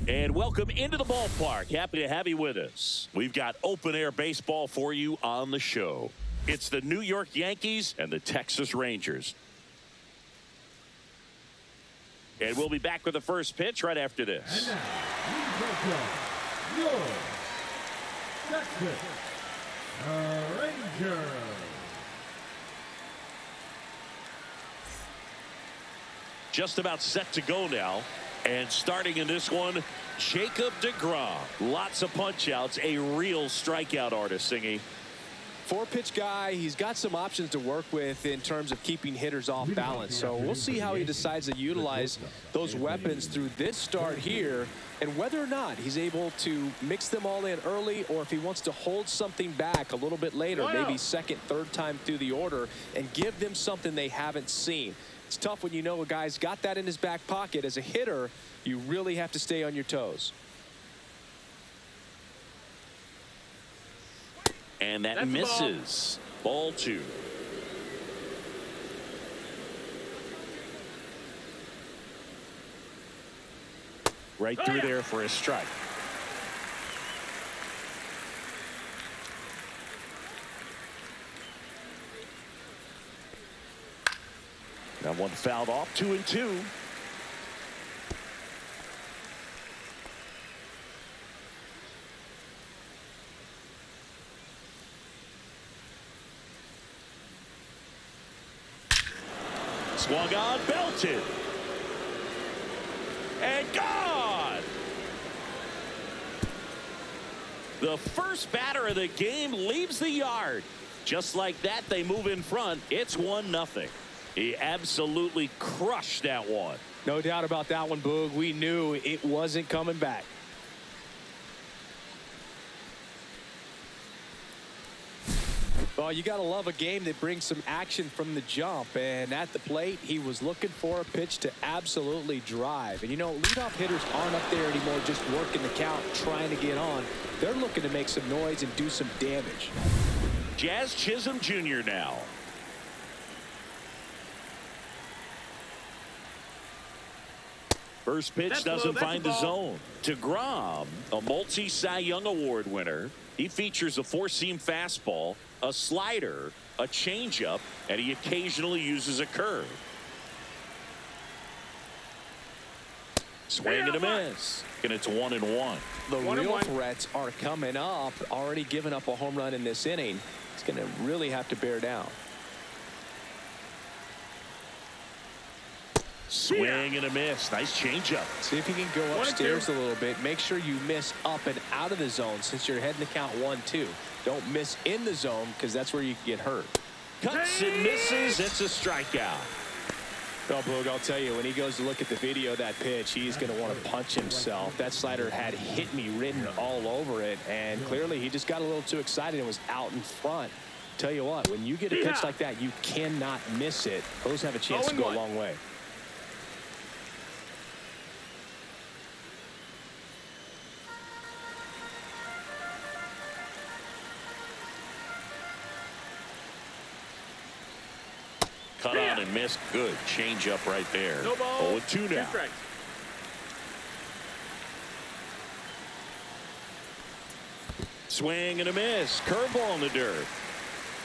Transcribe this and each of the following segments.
And welcome into the ballpark. Happy to have you with us. We've got open-air baseball for you on the show. It's the New York Yankees and the Texas Rangers. And we'll be back with the first pitch right after this. And now, your Texas Rangers. Just about set to go now. And starting in this one, Jacob deGrom. Lots of punch-outs, a real strikeout artist, Singy. Four-pitch guy, he's got some options to work with in terms of keeping hitters off balance. So we'll see how he decides to utilize those weapons through this start here and whether or not he's able to mix them all in early or if he wants to hold something back a little bit later, maybe second, third time through the order and give them something they haven't seen. It's tough when you know a guy's got that in his back pocket. As a hitter, you really have to stay on your toes. And that misses. Ball two. Right through there for a strike. That one fouled off, 2-2. Swung on, belted. And gone. The first batter of the game leaves the yard. Just like that, they move in front. It's 1-0. He absolutely crushed that one. No doubt about that one, Boog. We knew it wasn't coming back. Well, you got to love a game that brings some action from the jump. And at the plate, he was looking for a pitch to absolutely drive. And, you know, leadoff hitters aren't up there anymore just working the count, trying to get on. They're looking to make some noise and do some damage. Jazz Chisholm Jr. now. First pitch doesn't find the zone. deGrom, a multi-Cy Young Award winner. He features a four-seam fastball, a slider, a changeup, and he occasionally uses a curve. Swing and a miss. And it's 1-1. The real threats are coming up. Already given up a home run in this inning. It's going to really have to bear down. Swing and a miss. Nice changeup. See if you can go upstairs a little bit. Make sure you miss up and out of the zone since you're heading to count 1-2. Don't miss in the zone because that's where you can get hurt. Cuts and misses. It's a strikeout. Well, Boog, I'll tell you, when he goes to look at the video of that pitch, he's going to want to punch himself. That slider had hit me written all over it, and clearly he just got a little too excited and was out in front. Tell you what, when you get a pitch like that, you cannot miss it. Those have a chance to go a long way. Cut on and missed. Good change up right there. No ball. 0-2 now. Swing and a miss. Curveball in the dirt.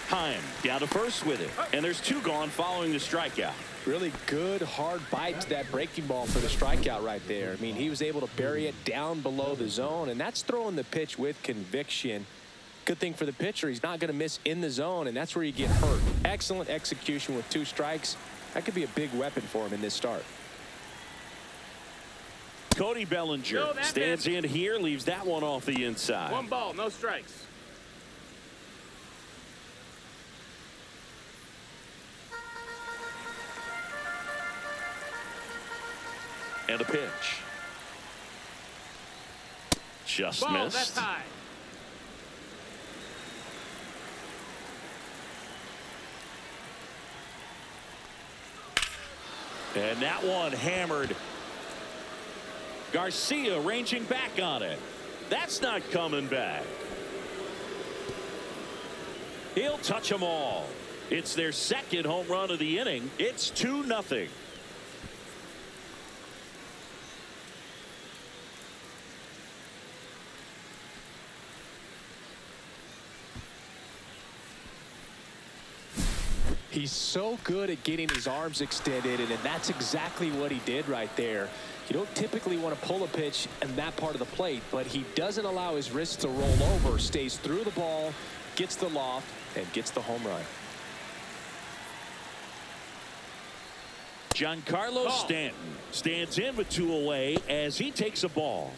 Heim down to first with it. And there's two gone following the strikeout. Really good hard bite to that breaking ball for the strikeout right there. I mean, he was able to bury it down below the zone, and that's throwing the pitch with conviction. Good thing for the pitcher, he's not going to miss in the zone, and that's where you get hurt. Excellent execution with 2 strikes. That could be a big weapon for him in this start. Cody Bellinger stands in here, leaves that one off the inside. 1 ball, no strikes. And a pitch. Just Ball, missed. that's high. And that one hammered. Garcia ranging back on it. That's not coming back. He'll touch them all. It's their second home run of the inning. It's 2-0. He's so good at getting his arms extended, and that's exactly what he did right there. You don't typically want to pull a pitch in that part of the plate, but he doesn't allow his wrists to roll over, stays through the ball, gets the loft, and gets the home run. Giancarlo Stanton stands in with 2 away as he takes a ball.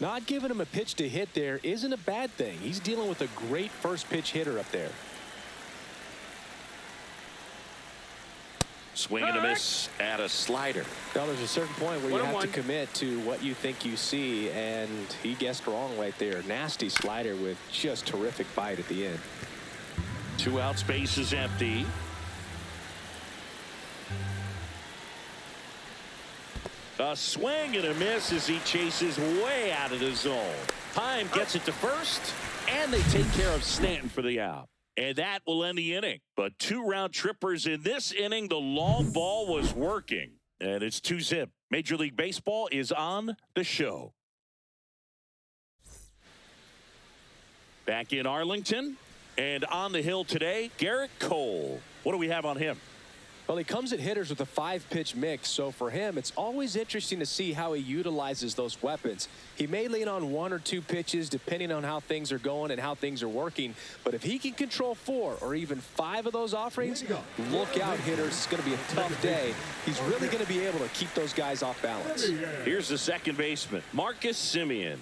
Not giving him a pitch to hit there isn't a bad thing. He's dealing with a great first pitch hitter up there. Swing and a miss at a slider. Now there's a certain point where you have to commit to what you think you see, and he guessed wrong right there. Nasty slider with just terrific bite at the end. 2 outs, base is empty. A swing and a miss as he chases way out of the zone. Heim gets it to first, and they take care of Stanton for the out. And that will end the inning. But 2 round trippers in this inning. The long ball was working. And it's 2-zip. Major League Baseball is on the show. Back in Arlington. And on the hill today, Garrett Cole. What do we have on him? Well, he comes at hitters with a 5-pitch mix, so for him, it's always interesting to see how he utilizes those weapons. He may lean on 1 or 2 pitches depending on how things are going and how things are working, but if he can control 4 or even 5 of those offerings, look out, hitters. It's going to be a tough day. He's really going to be able to keep those guys off balance. Here's the second baseman, Marcus Semien.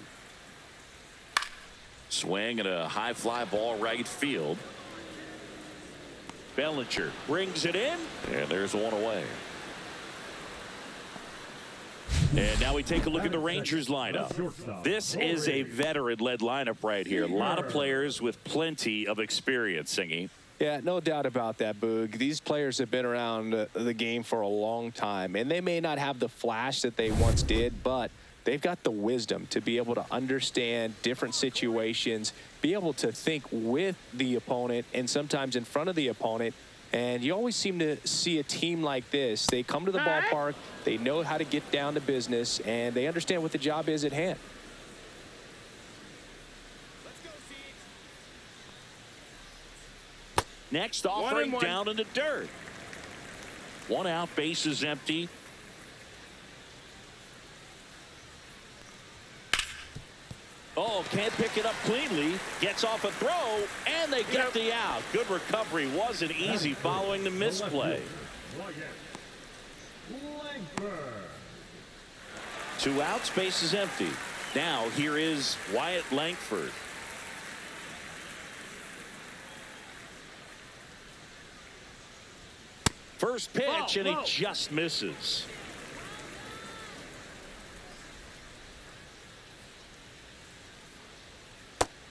Swing and a high fly ball right field. Bellinger brings it in, and there's 1 away. And now we take a look at the Rangers lineup. This is a veteran-led lineup right here. A lot of players with plenty of experience, Singy. Yeah, no doubt about that, Boog. These players have been around the game for a long time, and they may not have the flash that they once did, but they've got the wisdom to be able to understand different situations, be able to think with the opponent and sometimes in front of the opponent. And you always seem to see a team like this. They come to the ballpark, they know how to get down to business, and they understand what the job is at hand. Next offering down in the dirt. 1 out, base is empty. Oh, can't pick it up cleanly. Gets off a throw, and they get the out. Good recovery. Wasn't easy following the misplay. 2 outs, base is empty. Now here is Wyatt Langford. First pitch, and he just misses.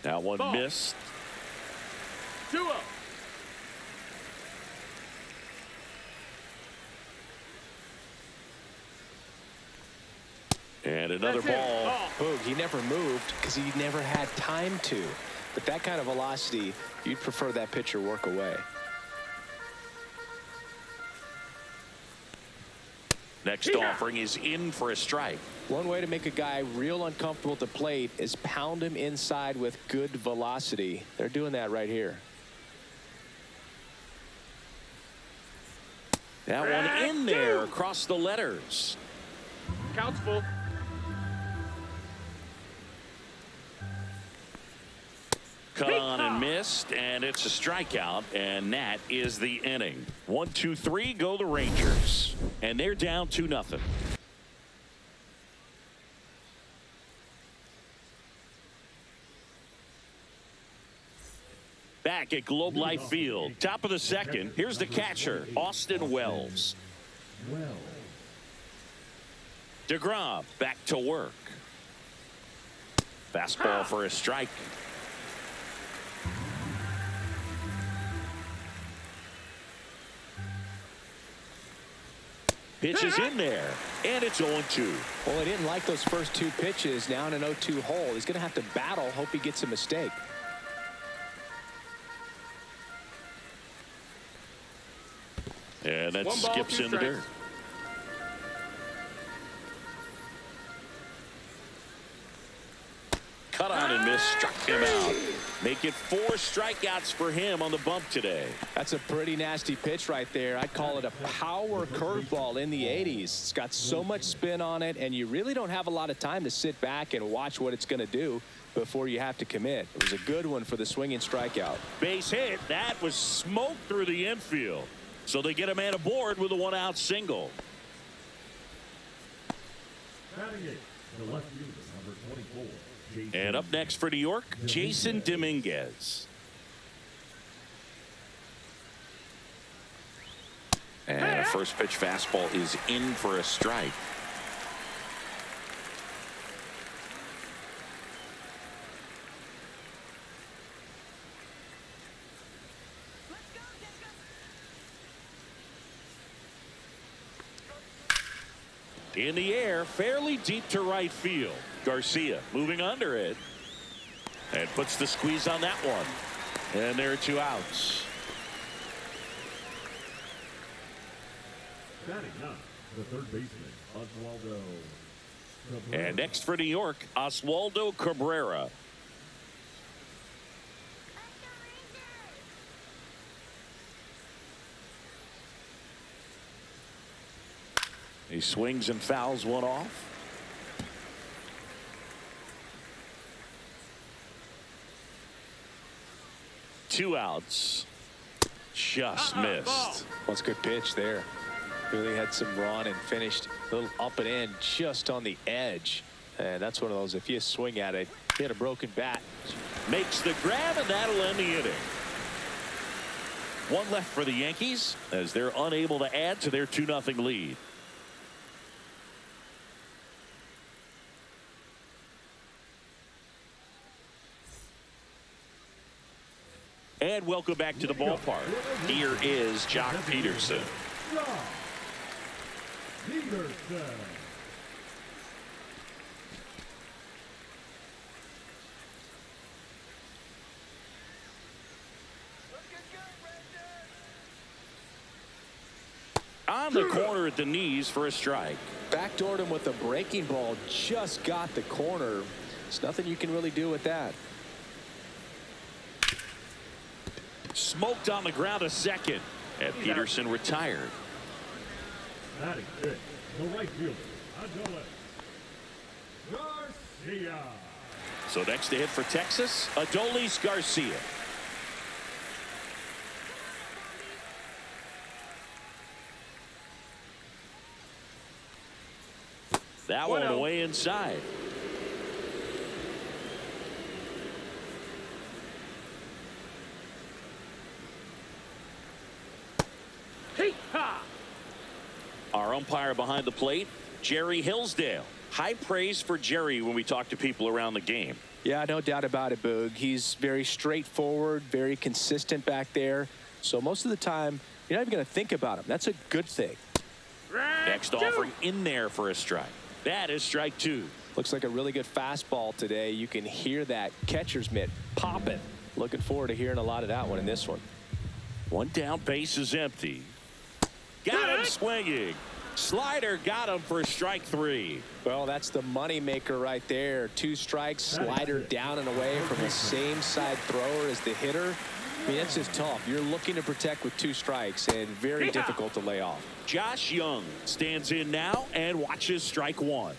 That one missed. 2-0. And another ball. Boog, he never moved because he never had time to. But that kind of velocity, you'd prefer that pitcher work away. Next offering is in for a strike. One way to make a guy real uncomfortable at the plate is pound him inside with good velocity. They're doing that right here. That one in there across the letters. Count's full. Cut on and missed, and it's a strikeout, and that is the inning. 1, 2, 3, go the Rangers, and they're down 2-0. Back at Globe Life Field, top of the second. Here's the catcher, Austin Wells. DeGrom back to work. Fastball for a strike. Pitch is in there, and it's 0-2. Well, he didn't like those first 2 pitches. Now in an 0-2 hole. He's going to have to battle, hope he gets a mistake. And that skips in the dirt. Cut on and miss, struck him out. Make it 4 strikeouts for him on the bump today. That's a pretty nasty pitch right there. I'd call it a power curveball in the 80s. It's got so much spin on it, and you really don't have a lot of time to sit back and watch what it's going to do before you have to commit. It was a good one for the swinging strikeout. Base hit. That was smoked through the infield. So they get a man aboard with a 1-out single. Batting eighth, the left fielder, number 24. And up next for New York, Jason Dominguez. And a first pitch fastball is in for a strike. In the air, fairly deep to right field. Garcia moving under it and puts the squeeze on that one. And there are 2 outs. Batting ninth, the third baseman, Oswaldo. And next for New York, Oswaldo Cabrera. He swings and fouls one off. Two outs. Just missed. That's a good pitch there. Really had some run and finished a little up and in just on the edge. And that's one of those, if you swing at it, hit a broken bat. Makes the grab, and that'll end the inning. One left for the Yankees as they're unable to add to their 2-0 lead. And welcome back to the ballpark. Here is Jock Peterson. On the corner at the knees for a strike. Backdoored him with a breaking ball, just got the corner. There's nothing you can really do with that. Smoked on the ground a second, and Peterson retired. Batting fifth, the right fielder, Garcia. So next to hit for Texas, Adolis Garcia. That one away inside. Our umpire behind the plate, Jerry Hillsdale. High praise for Jerry when we talk to people around the game. Yeah, no doubt about it, Boog. He's very straightforward, very consistent back there. So most of the time, you're not even going to think about him. That's a good thing. Next offering in there for a strike. That is strike 2. Looks like a really good fastball today. You can hear that catcher's mitt popping. Looking forward to hearing a lot of that one in this one. One down, base is empty. Got him swinging. Slider got him for strike 3. Well, that's the money maker right there. 2 strikes, slider down and away from the same side thrower as the hitter. I mean, that's just tough. You're looking to protect with 2 strikes and very difficult to lay off. Josh Young stands in now and watches strike 1.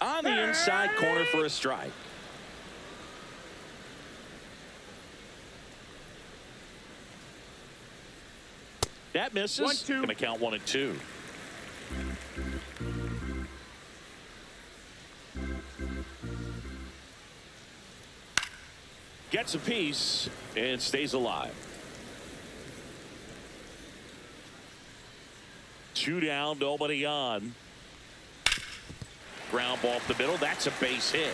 On the inside corner for a strike. That misses. Going to count 1 and 2. Gets a piece and stays alive. 2 down, nobody on. Ground ball up the middle. That's a base hit.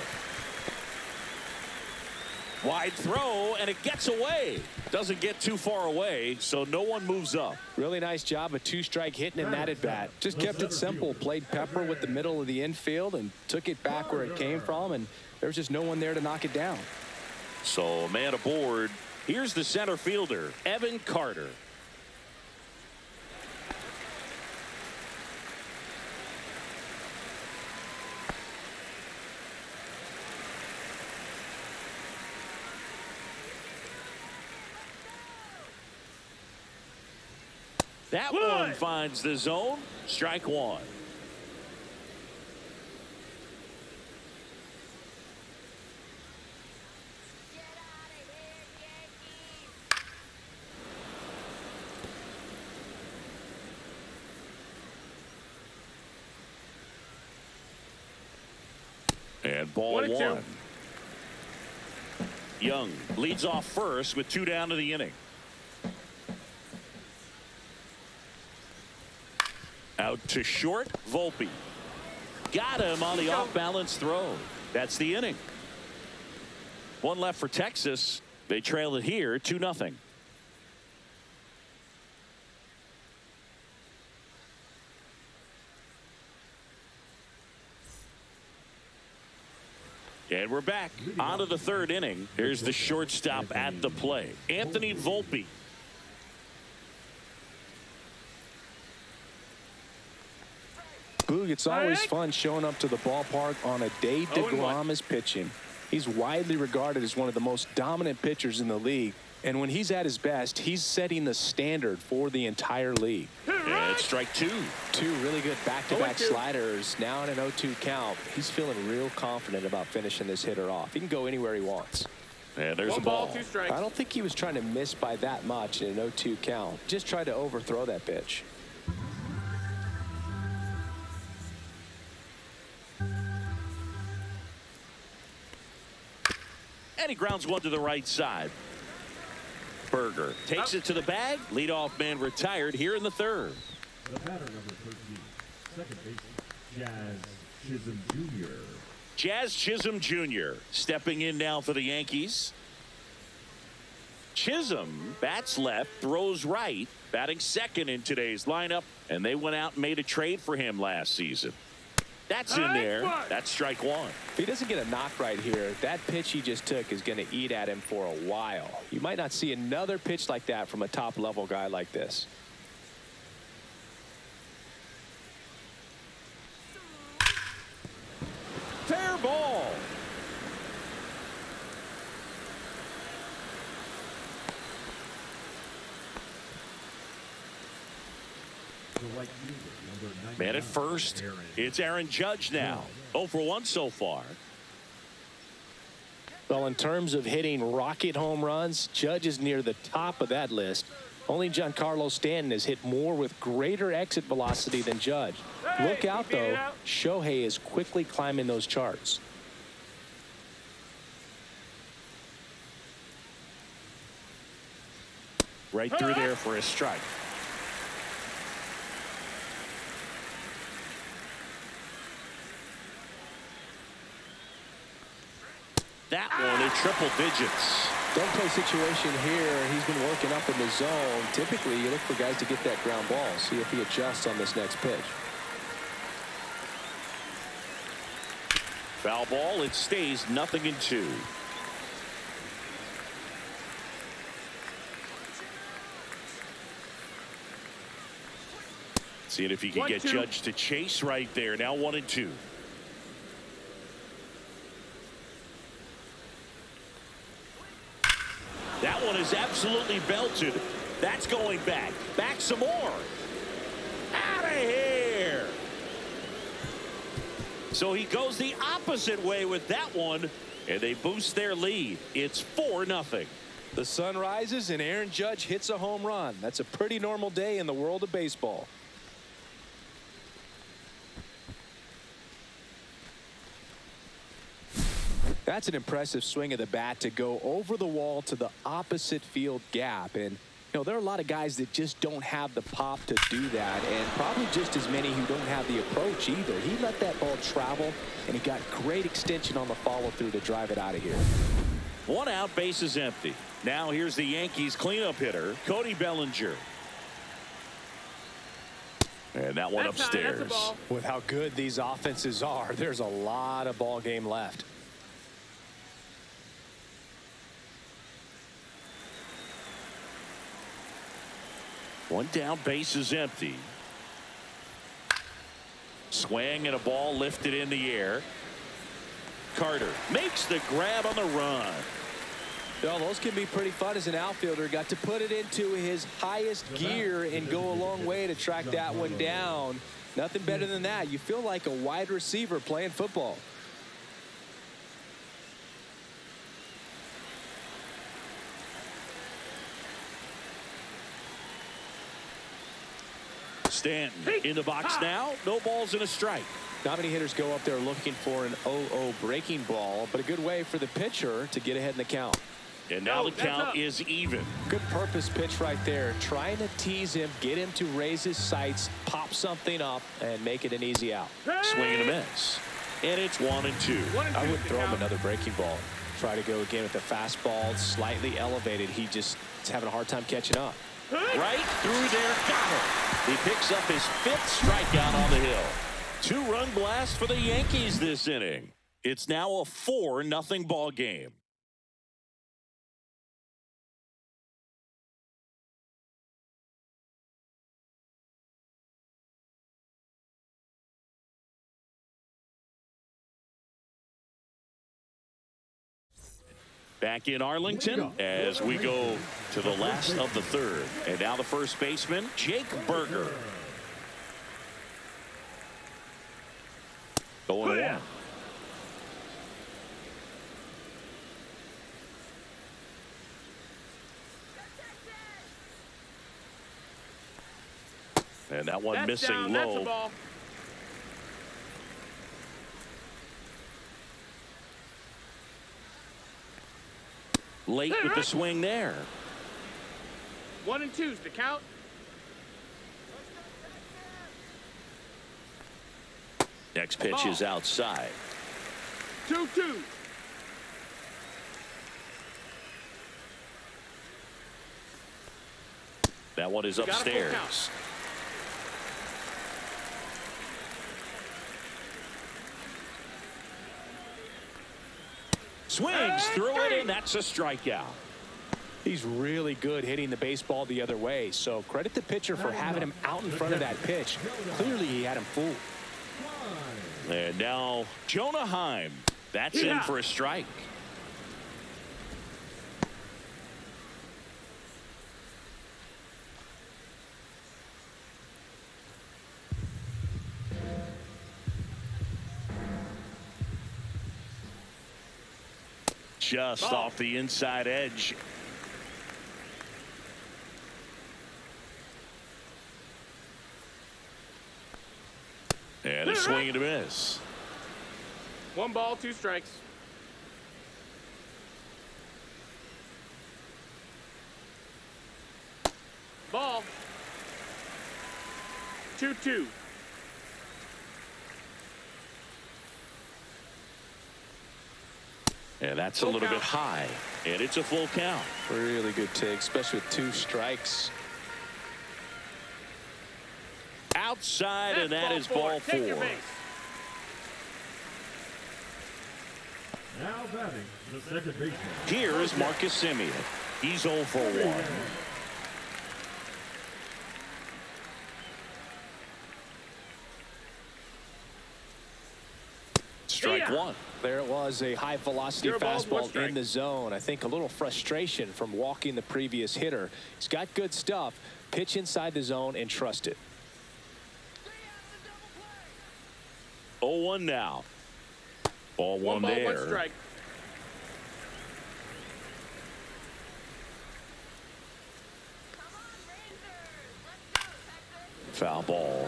Wide throw, and it gets away. Doesn't get too far away, so no one moves up. Really nice job of 2-strike hitting in that at bat. Just kept it simple. Played pepper with the middle of the infield and took it back where it came from, and there's just no one there to knock it down. So a man aboard. Here's the center fielder, Evan Carter. That one finds the zone. Strike one. And ball one. Young leads off first with 2 down to the inning. Out to short, Volpe. Got him on the off-balance throw. That's the inning. 1 left for Texas. They trail it here 2-0. And we're back onto the 3rd inning. Here's the shortstop at the play, Anthony Volpe. Boog, it's always fun showing up to the ballpark on a day DeGrom is pitching. He's widely regarded as one of the most dominant pitchers in the league. And when he's at his best, he's setting the standard for the entire league. And it's strike 2. 2 really good back-to-back sliders. Now in an 0-2 count. He's feeling real confident about finishing this hitter off. He can go anywhere he wants. And there's a ball. 2 strikes. I don't think he was trying to miss by that much in an 0-2 count. Just tried to overthrow that pitch. And he grounds one to the right side. Berger takes it to the bag. Leadoff man retired here in the 3rd. The batter, number 13, second baseman, Jazz Chisholm Jr. Jazz Chisholm Jr. stepping in now for the Yankees. Chisholm bats left, throws right, batting second in today's lineup, and they went out and made a trade for him last season. That's in there. That's strike 1. If he doesn't get a knock right here, that pitch he just took is going to eat at him for a while. You might not see another pitch like that from a top-level guy like this. Fair ball. Man at first, it's Aaron Judge now. 0 for 1 so far. Well, in terms of hitting rocket home runs, Judge is near the top of that list. Only Giancarlo Stanton has hit more with greater exit velocity than Judge. Look out, though. Shohei is quickly climbing those charts. Right through there for a strike. That one in triple digits. Don't play situation here. He's been working up in the zone. Typically, you look for guys to get that ground ball. See if he adjusts on this next pitch. Foul ball. It stays 0-2. Seeing if he can get Judge to chase right there. Now 1-2. That one is absolutely belted. That's going back. Back some more. Out of here. So he goes the opposite way with that one, and they boost their lead. It's 4-0. The sun rises and Aaron Judge hits a home run. That's a pretty normal day in the world of baseball. That's an impressive swing of the bat to go over the wall to the opposite field gap. And, you know, there are a lot of guys that just don't have the pop to do that, and probably just as many who don't have the approach either. He let that ball travel, and he got great extension on the follow-through to drive it out of here. 1 out, base is empty. Now here's the Yankees cleanup hitter, Cody Bellinger. And that one upstairs. With how good these offenses are, there's a lot of ball game left. One down, base is empty. Swing and a ball lifted in the air. Carter makes the grab on the run. Well, those can be pretty fun as an outfielder. Got to put it into his highest gear and go a long way to track that one down. Nothing better than that. You feel like a wide receiver playing football. Stanton in the box now. No balls and a strike. Not many hitters go up there looking for an 0-0 breaking ball, but a good way for the pitcher to get ahead in the count. And now the count is even. Good purpose pitch right there. Trying to tease him, get him to raise his sights, pop something up, and make it an easy out. Swing and a miss. And it's 1-2. I wouldn't throw him another breaking ball. Try to go again with the fastball, slightly elevated. He just is having a hard time catching up. Right through there, got it. He picks up his 5th strikeout on the hill. 2-run blast for the Yankees this inning. It's now a 4-0 ball game. Back in Arlington as we go to the last of the 3rd. And now the first baseman, Jake Berger. Going on. And that one missing low. Late with the swing there. 1-2's the count. Next pitch is outside. 2-2. That one is upstairs. Swings through it, and that's a strikeout. He's really good hitting the baseball the other way, so credit the pitcher for having him out in front of that pitch. Clearly, he had him fooled. And now Jonah Heim. That's in for a strike. Just off the inside edge. And a swing and a miss. 1 ball, 2 strikes. Ball. 2-2. And that's a little bit high. And it's a full count. Really good take, especially with 2 strikes. Outside, and that is ball 4. Now batting the second baseman. Here is Marcus Semien. He's 0 for 1. Strike 1. There it was, a high velocity fastball in the zone. I think a little frustration from walking the previous hitter. He's got good stuff. Pitch inside the zone and trust it. 0-1 now. Ball 1 there. 1 strike. Foul ball.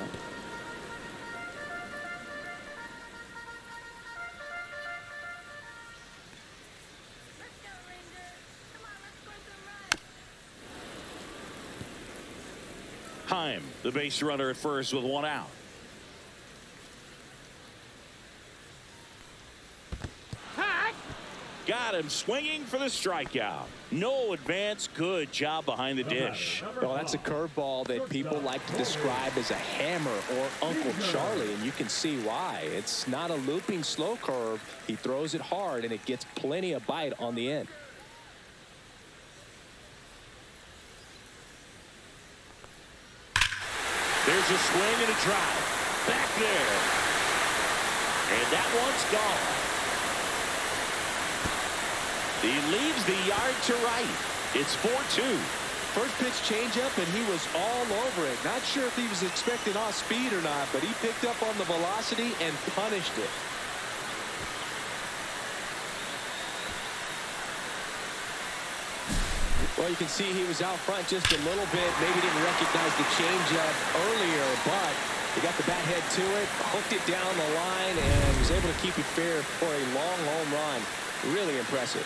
Heim, the base runner at first with 1 out. Got him swinging for the strikeout. No advance. Good job behind the dish. Well, that's a curveball that people like to describe as a hammer or Uncle Charlie, and you can see why. It's not a looping slow curve. He throws it hard, and it gets plenty of bite on the end. There's a swing and a drive. Back there. And that one's gone. He leaves the yard to right. It's 4-2. First pitch changeup, and he was all over it. Not sure if he was expecting off speed or not, but he picked up on the velocity and punished it. Well, you can see he was out front just a little bit. Maybe didn't recognize the changeup earlier, but he got the bat head to it, hooked it down the line, and was able to keep it fair for a long home run. Really impressive.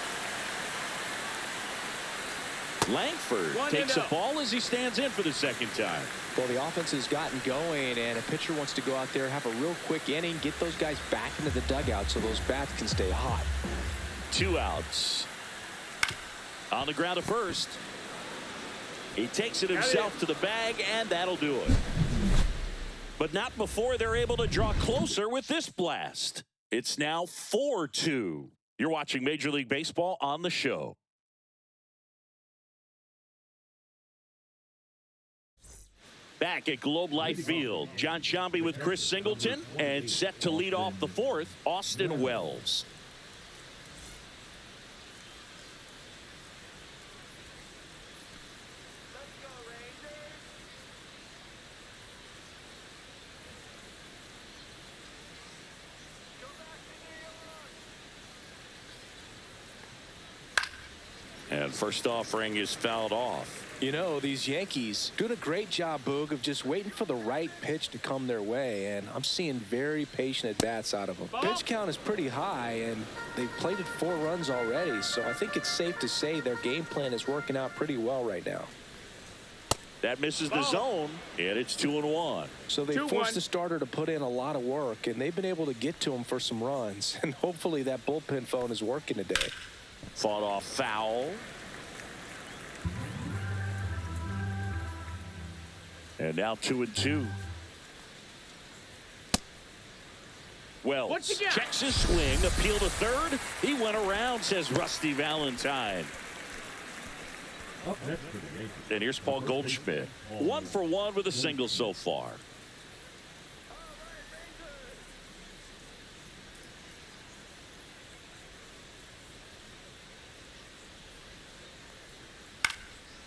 Langford takes a ball as he stands in for the second time. Well, the offense has gotten going, and a pitcher wants to go out there, have a real quick inning, get those guys back into the dugout so those bats can stay hot. 2 outs. On the ground at first. He takes it himself to the bag, and that'll do it. But not before they're able to draw closer with this blast. It's now 4-2. You're watching Major League Baseball on the show. Back at Globe Life Field, John Shambi with Chris Singleton, and set to lead off the fourth, Austin Wells. And first offering is fouled off. You know, these Yankees doing a great job, Boog, of just waiting for the right pitch to come their way, and I'm seeing very patient at-bats out of them. Pitch count is pretty high, and they've plated 4 runs already, so I think it's safe to say their game plan is working out pretty well right now. That misses the zone, and it's 2-1. So they forced the starter to put in a lot of work, and they've been able to get to him for some runs, and hopefully that bullpen phone is working today. Fought off foul. And now 2-2. Wells checks his swing, appeal to third. He went around, says Rusty Valentine. Up next for the Yankees. And here's Paul Goldschmidt. 1 for 1 with a single so far.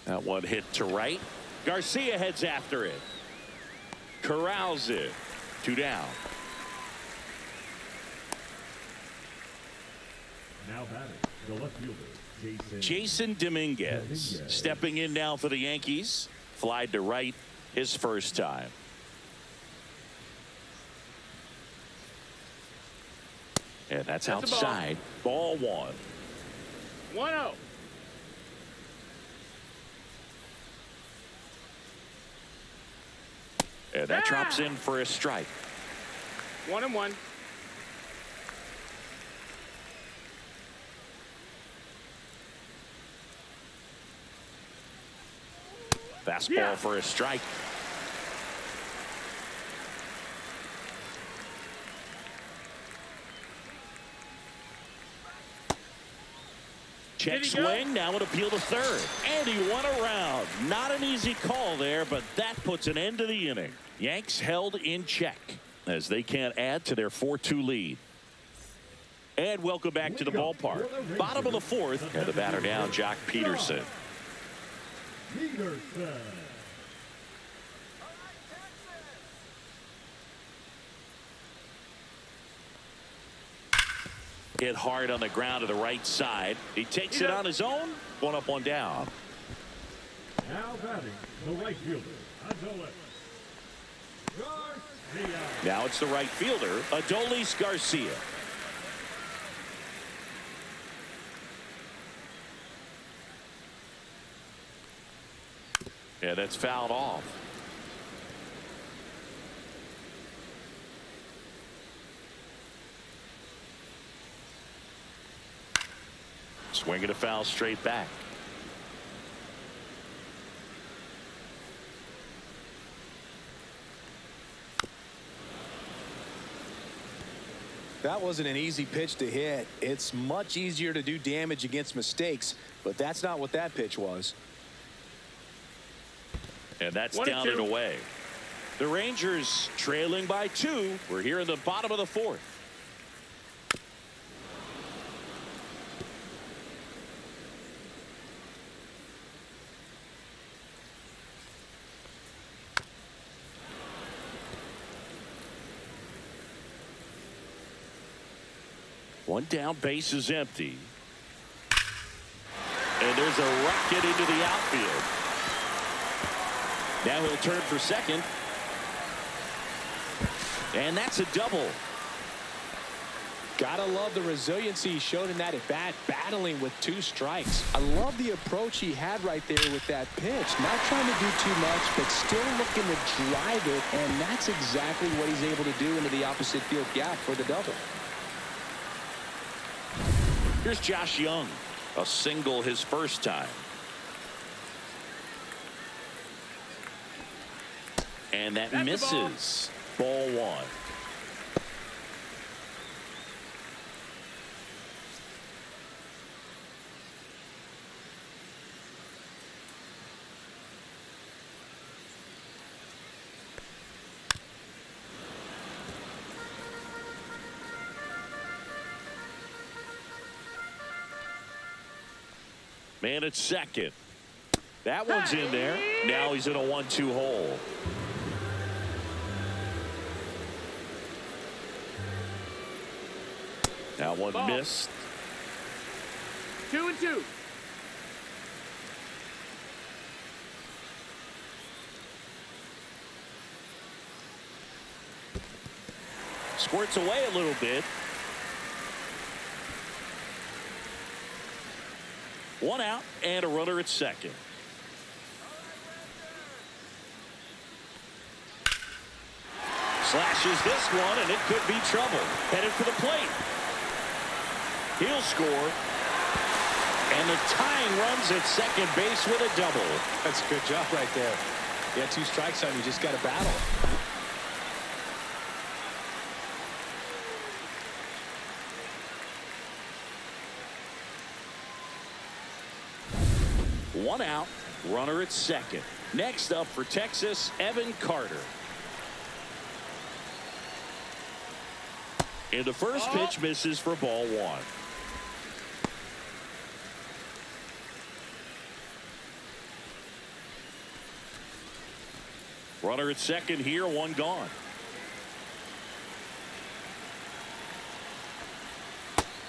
That one hit to right. Garcia heads after it. Corrals it. 2 down. Now batting, the left fielder, Jason Dominguez stepping in now for the Yankees. Flied to right his first time. And that's outside. Ball 1. 1-0. And that drops in for a strike. 1-1. Fastball for a strike. Check swing, now an appeal to third. And he won around. Not an easy call there, but that puts an end to the inning. Yanks held in check as they can't add to their 4-2 lead. And welcome back to the ballpark. Bottom of the fourth, and the batter down, Jock Peterson. Hit hard on the ground to the right side. He takes it on his own. 1 up, 1 down. Now batting, the right fielder, Garcia. Now it's the right fielder, Adolis Garcia. Yeah, that's fouled off. Swinging a foul straight back. That wasn't an easy pitch to hit. It's much easier to do damage against mistakes, but that's not what that pitch was. And that's down and away. The Rangers trailing by 2. We're here in the bottom of the fourth. One down, base is empty. And there's a rocket into the outfield. Now he'll turn for second. And that's a double. Gotta love the resiliency he showed in that at bat, battling with 2 strikes. I love the approach he had right there with that pitch. Not trying to do too much, but still looking to drive it, and that's exactly what he's able to do into the opposite field gap for the double. Here's Josh Young, a single his first time. And that misses. Ball 1. Man at second. That one's in there. Now he's in a 1-2 hole. That one missed. 2-2. Squirts away a little bit. 1 out and a runner at second. Slashes this one, and it could be trouble. Headed for the plate. He'll score. And the tying runs at second base with a double. That's a good job right there. You had 2 strikes on you, just got to battle. One out, runner at second. Next up for Texas, Evan Carter. And the first pitch misses for ball 1. Runner at second here, 1 gone.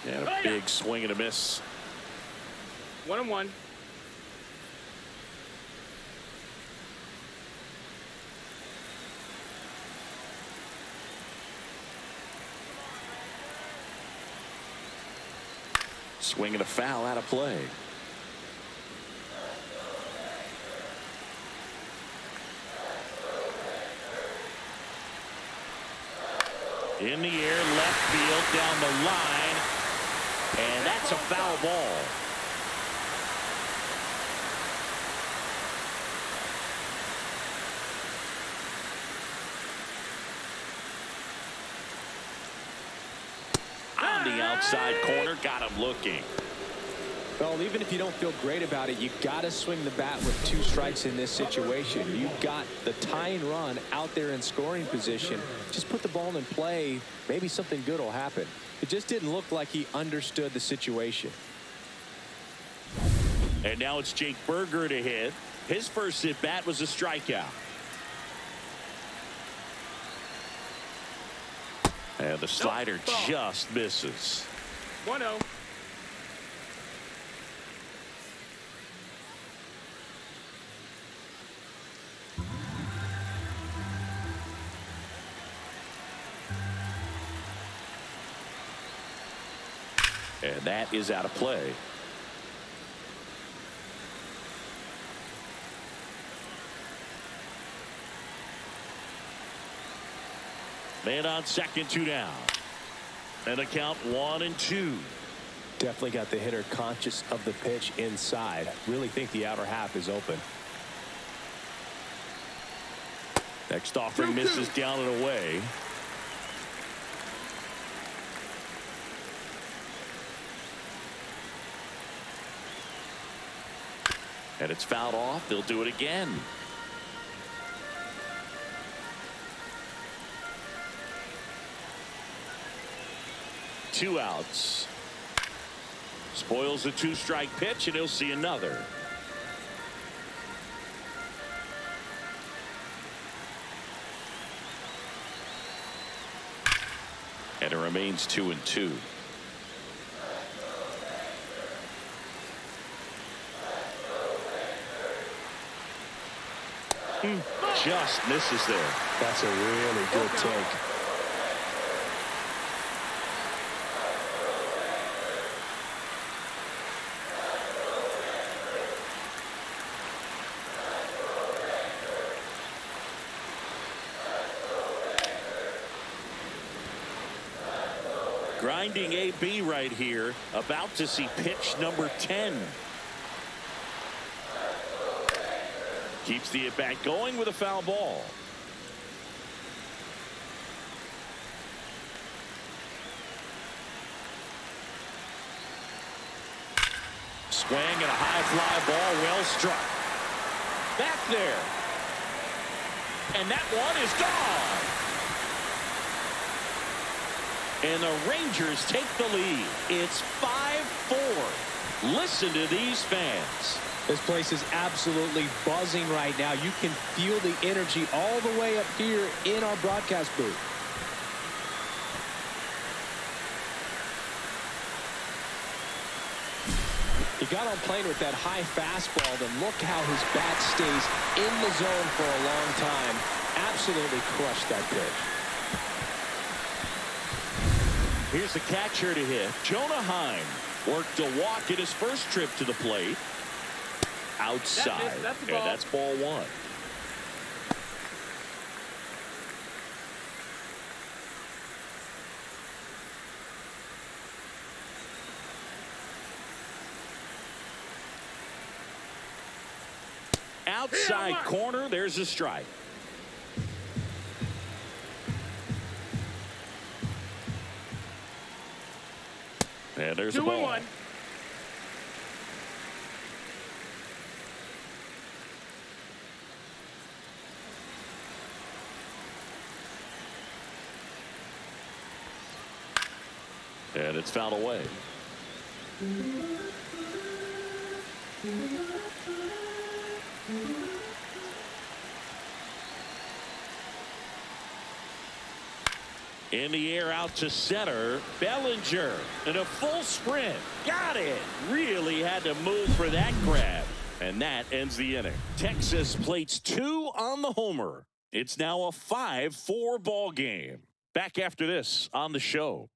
And a big swing and a miss. 1-1. Swing and a foul out of play. In the air, left field, down the line, and that's a foul ball. On the outside corner, got him looking. Well, even if you don't feel great about it, you got to swing the bat with 2 strikes in this situation. You've got the tying run out there in scoring position. Just put the ball in play. Maybe something good will happen. It just didn't look like he understood the situation. And now it's Jake Berger to hit. His first at bat was a strikeout. And the slider just misses. 1-0. And that is out of play. Man on second, 2 down. And a count 1-2. Definitely got the hitter conscious of the pitch inside. Really think the outer half is open. Next offering misses down and away. And it's fouled off. They'll do it again. Two outs. Spoils the 2-strike pitch, and he'll see another. And it remains 2-2. Just misses there. That's a really good take. Grinding AB right here, about to see pitch number 10. Keeps the at-bat going with a foul ball. Swing and a high fly ball, well struck. Back there. And that one is gone. And the Rangers take the lead. It's 5-4. Listen to these fans. This place is absolutely buzzing right now. You can feel the energy all the way up here in our broadcast booth. He got on plane with that high fastball, then look how his bat stays in the zone for a long time. Absolutely crushed that pitch. Here's the catcher to hit. Jonah Heim worked a walk in his first trip to the plate. Outside. That's ball one. Outside corner, there's a strike. And there's a ball. 2-1. And it's fouled away. In the air out to center. Bellinger in a full sprint. Got it. Really had to move for that grab. And that ends the inning. Texas plates 2 on the homer. It's now a 5-4 ball game. Back after this on the show.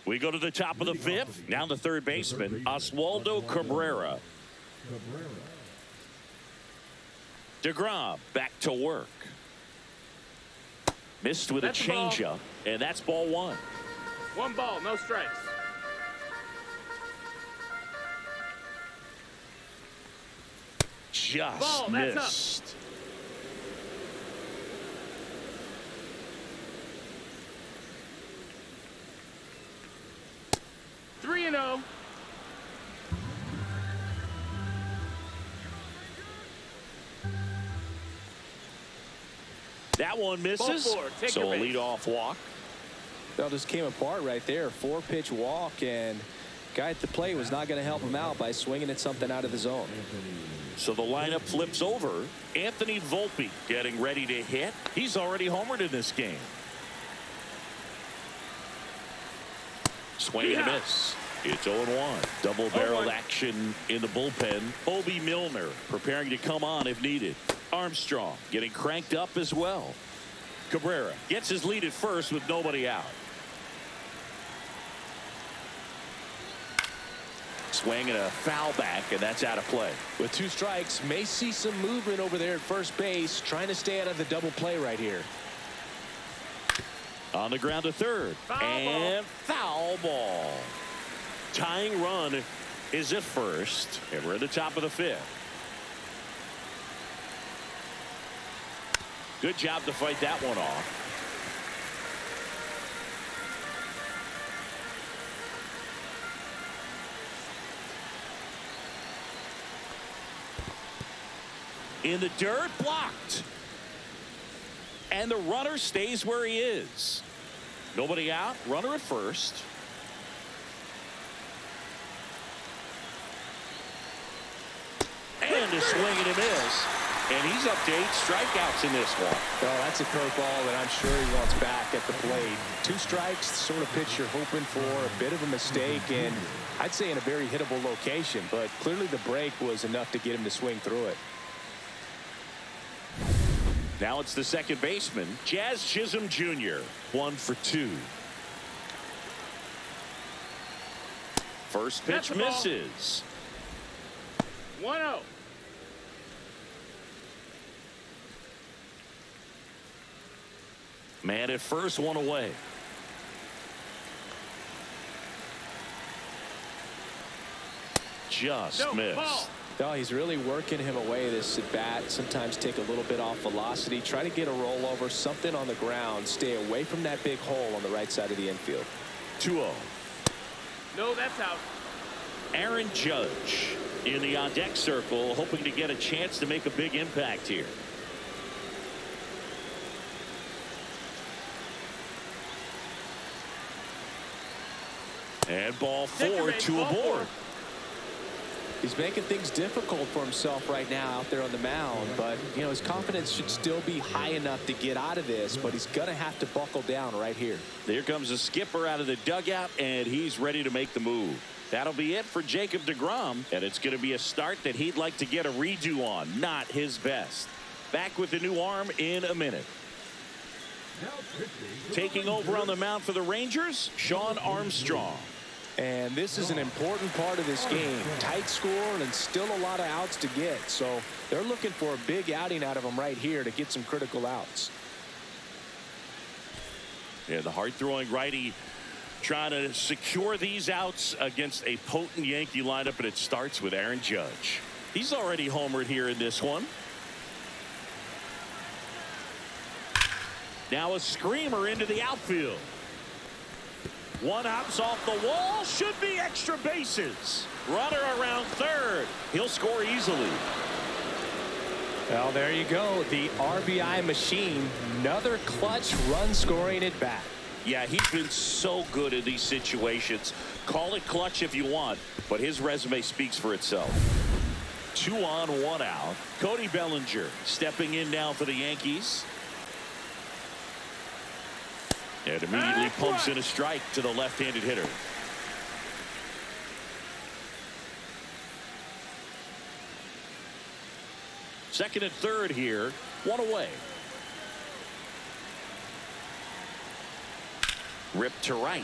We go to the top of the 5th. Now the third baseman, Oswaldo Cabrera. DeGrom back to work. Missed with a changeup, and that's ball one. 1 ball, no strikes. Just missed. 3-0. That one misses. So a leadoff walk. That just came apart right there. 4-pitch walk, and guy at the plate was not going to help him out by swinging at something out of the zone. So the lineup flips over. Anthony Volpe getting ready to hit. He's already homered in this game. Swing and a miss. It's 0-1. Double-barreled action in the bullpen. Obi Milner preparing to come on if needed. Armstrong getting cranked up as well. Cabrera gets his lead at first with nobody out. Swing and a foul back, and that's out of play. With 2 strikes, may see some movement over there at first base, trying to stay out of the double play right here. On the ground to third. Foul ball. Tying run is at first, and we're at the top of the 5th. Good job to fight that one off. In the dirt, blocked. And the runner stays where he is. Nobody out, runner at first. And a swing and a miss. And he's up to 8 strikeouts in this one. Oh, that's a curveball that I'm sure he wants back at the plate. 2 strikes, the sort of pitch you're hoping for, a bit of a mistake, and I'd say in a very hittable location, but clearly the break was enough to get him to swing through it. Now it's the second baseman, Jazz Chisholm Jr. 1 for 2. First pitch misses. 1-0. Man at first, 1 away. Just missed. Ball. No, he's really working him away this at bat. Sometimes take a little bit off velocity. Try to get a rollover, something on the ground. Stay away from that big hole on the right side of the infield. 2-0. No, that's out. Aaron Judge in the on-deck circle, hoping to get a chance to make a big impact here. And ball 4, 2 aboard. He's making things difficult for himself right now out there on the mound, but you know his confidence should still be high enough to get out of this, but he's gonna have to buckle down right here. There comes the skipper out of the dugout, and he's ready to make the move. That'll be it for Jacob deGrom, and it's going to be a start that he'd like to get a redo on. Not his best. Back with the new arm in a minute. Taking over on the mound for the Rangers, Sean Armstrong. And this is an important part of this game. Tight score and still a lot of outs to get. So they're looking for a big outing out of him right here to get some critical outs. Yeah, the hard-throwing righty trying to secure these outs against a potent Yankee lineup, and it starts with Aaron Judge. He's already homered here in this one. Now a screamer into the outfield. One hops off the wall, should be extra bases. Runner around third. He'll score easily. Well, there you go. The RBI machine. Another clutch run scoring at bat. Yeah, he's been so good in these situations. Call it clutch if you want, but his resume speaks for itself. 2 on, 1 out. Cody Bellinger stepping in now for the Yankees. And immediately pumps in a strike to the left-handed hitter. Second and third here, 1 away. Ripped to right.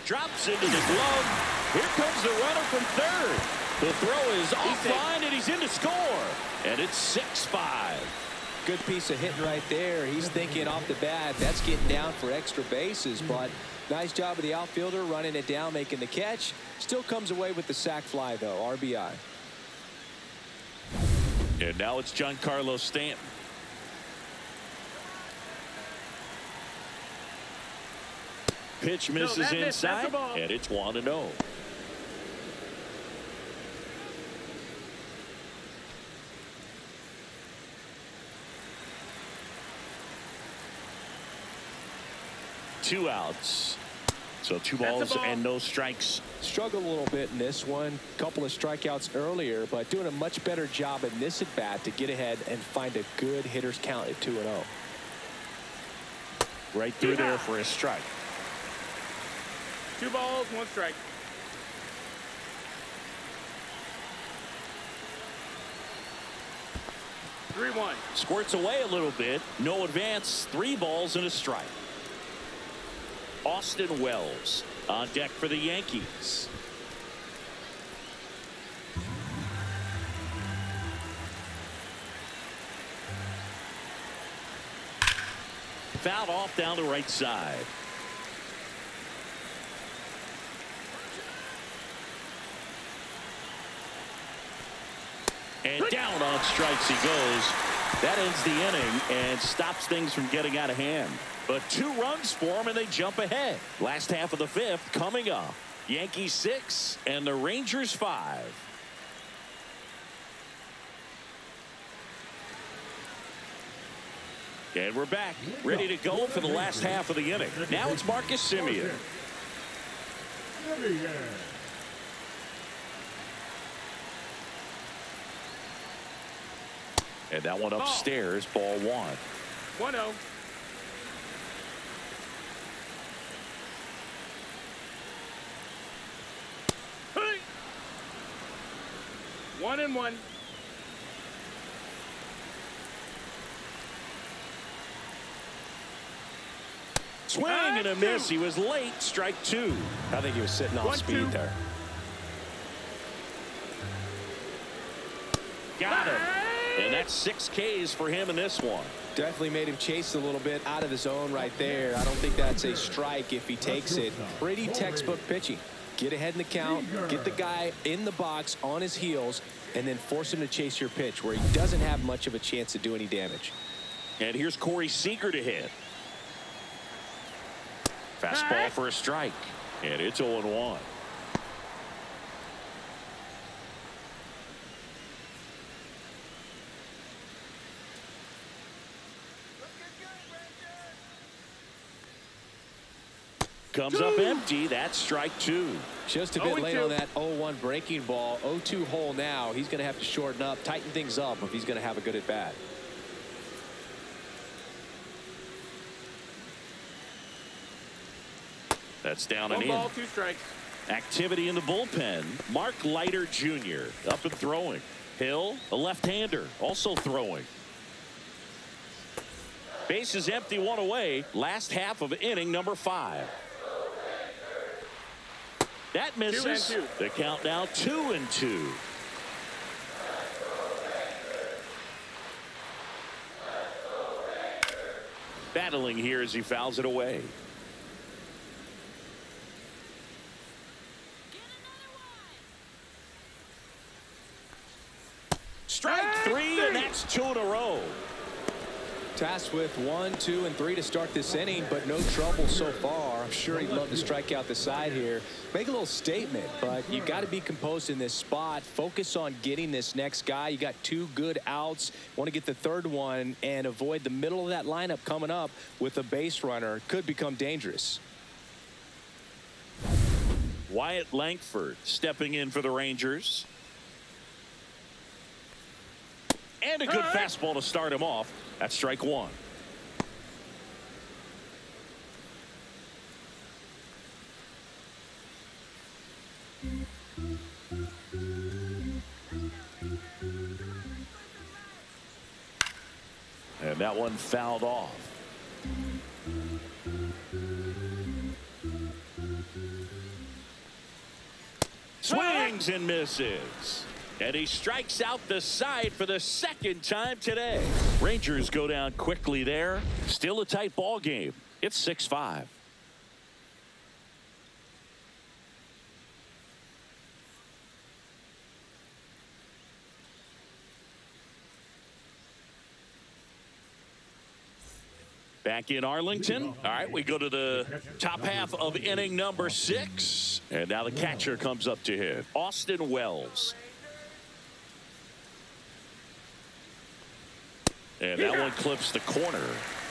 Drops into the glove. Here comes the runner from third. The throw is offline, and he's in to score. And it's 6-5. Good piece of hitting right there. He's thinking off the bat, that's getting down for extra bases, but nice job of the outfielder running it down, making the catch. Still comes away with the sac fly, though, RBI. And now it's Giancarlo Stanton. Pitch misses inside, and it's 1-0. Two outs. So 2 balls and no strikes. Struggled a little bit in this one. Couple of strikeouts earlier, but doing a much better job in this at bat to get ahead and find a good hitter's count at 2-0. Right through there for a strike. 2 balls, 1 strike. (3-1). Squirts away a little bit. No advance. 3 balls and a strike. Austin Wells on deck for the Yankees. Fouled off down the right side. And down on strikes he goes. That ends the inning and stops things from getting out of hand. But 2 runs for him, and they jump ahead. Last half of the 5th coming up. Yankees 6 and the Rangers 5. And we're back, ready to go for the last half of the inning. Now it's Marcus Semien. And that one upstairs, ball one. 1-0. Hey! 1-1. Swing and a miss. He was late. Strike two. I think he was sitting off speed there. Got him. And that's 6 Ks for him in this one. Definitely made him chase a little bit out of his zone right there. I don't think that's a strike if he takes it. Pretty textbook pitching. Get ahead in the count, get the guy in the box on his heels, and then force him to chase your pitch where he doesn't have much of a chance to do any damage. And here's Corey Seager to hit. Fastball for a strike. And it's 0-1. Comes up empty. That's strike two. Just a bit late on that 0-1 breaking ball. 0-2 hole now. He's going to have to shorten up, tighten things up if he's going to have a good at bat. That's down and 1 in. ball, 2 strikes. Activity in the bullpen. Mark Leiter Jr. up and throwing. Hill, a left-hander, also throwing. Base is empty, 1 away. Last half of inning number 5. That misses. 2-2. The count now 2-2. Battling here as he fouls it away. Strike 3, and that's 2 in a row. Tasked with 1, 2, and 3 to start this inning, but no trouble so far. I'm sure he'd love to strike out the side here. Make a little statement, but you got to be composed in this spot. Focus on getting this next guy. You got 2 good outs. Want to get the 3rd one and avoid the middle of that lineup coming up with a base runner. Could become dangerous. Wyatt Langford stepping in for the Rangers. And a good fastball to start him off. That's strike 1. And that one fouled off. Swings and misses. And he strikes out the side for the 2nd time today. Rangers go down quickly there. Still a tight ball game. It's 6-5. Back in Arlington. All right, we go to the top half of inning number 6. And now the catcher comes up to hit. Austin Wells. And that one clips the corner.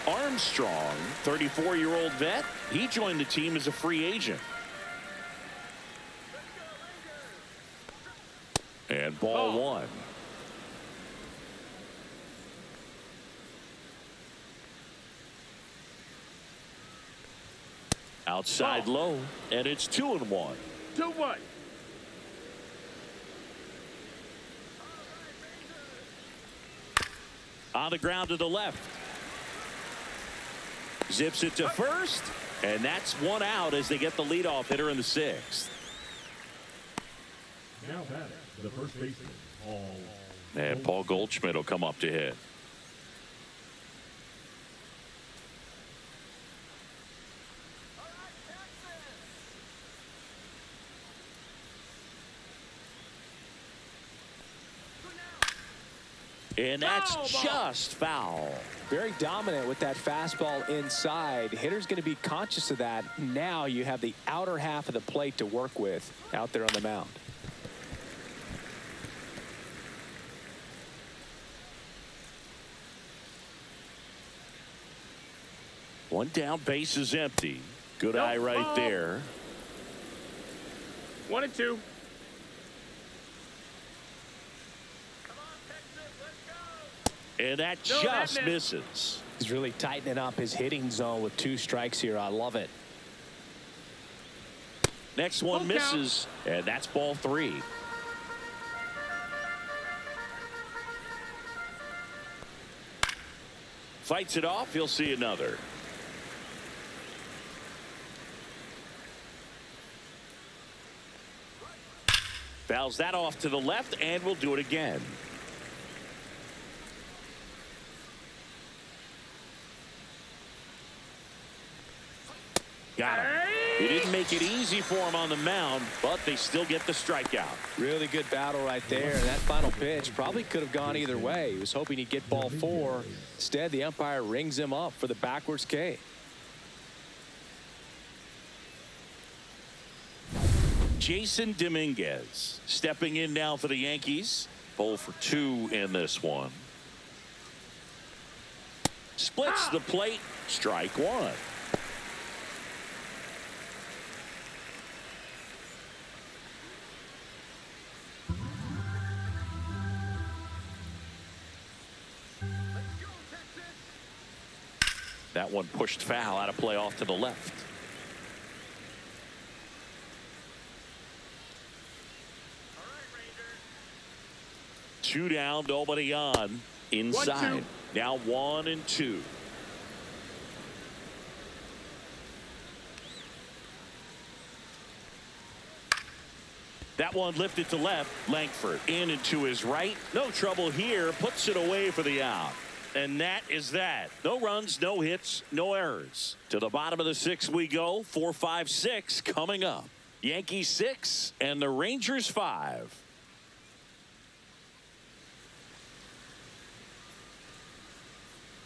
Armstrong, 34-year-old vet. He joined the team as a free agent. And ball 1. Outside low, and it's 2-1. 2-1. On the ground to the left. Zips it to first, and that's 1 out as they get the leadoff hitter in the 6th. Now batting, the first baseman, Paul. And Paul Goldschmidt will come up to hit. And that's just foul. Very dominant with that fastball inside. Hitter's going to be conscious of that. Now you have the outer half of the plate to work with out there on the mound. One down, base is empty. Good eye right there. 1-2. And that No, that just missed. misses. He's really tightening up his hitting zone with 2 strikes here. I love it. Next one Full count. misses, and that's ball 3. Fights it off. He'll see another. Fouls that off to the left, and we'll do it again. Got him. He didn't make it easy for him on the mound, but they still get the strikeout. Really good battle right there. And that final pitch probably could have gone either way. He was hoping he'd get ball 4. Instead, the umpire rings him up for the backwards K. Jason Dominguez stepping in now for the Yankees. 0 for 2 in this one. Splits the plate. Strike 1. That one pushed foul out of play off to the left. Two down, nobody on. Inside. 1-2. Now 1-2. That one lifted to left. Langford in and to his right. No trouble here. Puts it away for the out. And that is that. No runs, no hits, no errors. To the bottom of the 6th we go. 4, 5, 6 coming up. Yankees 6 and the Rangers 5.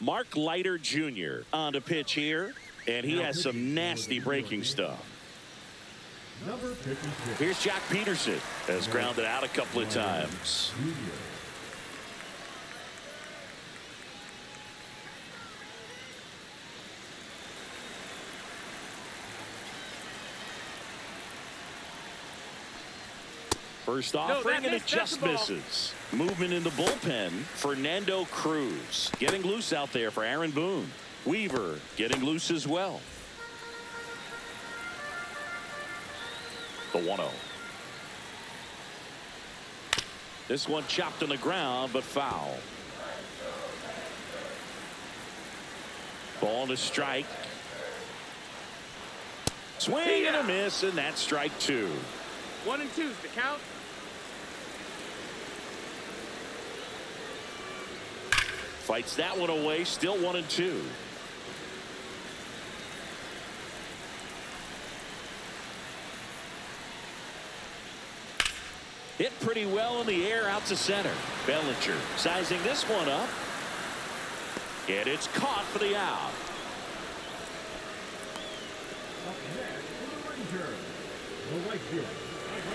Mark Leiter Jr. on the pitch here, and he has some nasty breaking stuff. Number 56. Here's Jack Peterson. Has grounded out a couple of times. First offering, and it just misses. Movement in the bullpen. Fernando Cruz getting loose out there for Aaron Boone. Weaver getting loose as well. The 1-0. This one chopped on the ground, but foul. Ball to strike. Swing and a miss, and that's strike 2. 1 and 2's the count. Fights that one away. Still 1-2. Hit pretty well in the air out to center. Bellinger sizing this one up. And it's caught for the out. Up next for the Rangers, the right fielder.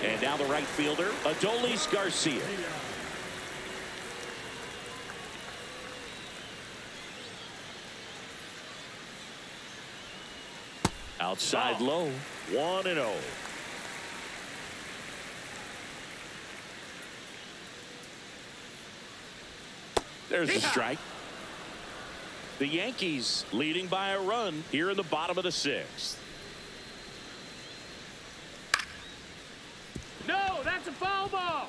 And now the right fielder, Adolis Garcia. Outside low. 1-0. There's the strike. The Yankees leading by a run here in the bottom of the 6th. No, that's a foul ball.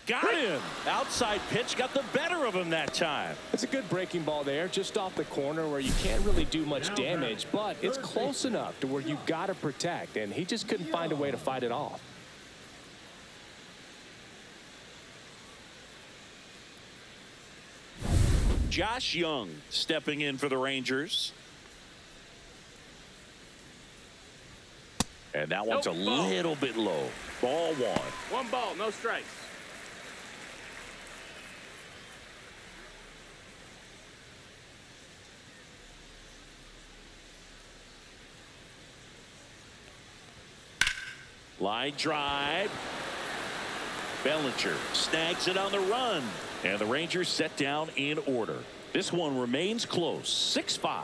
Got him. Outside pitch got the better of him that time. It's a good breaking ball there, just off the corner where you can't really do much damage, but it's close enough to where you got to protect, and he just couldn't find a way to fight it off. Josh Young stepping in for the Rangers. And that one's a little bit low. Ball 1. 1 ball, no strikes. Line drive. Bellinger snags it on the run. And the Rangers set down in order. This one remains close. 6-5.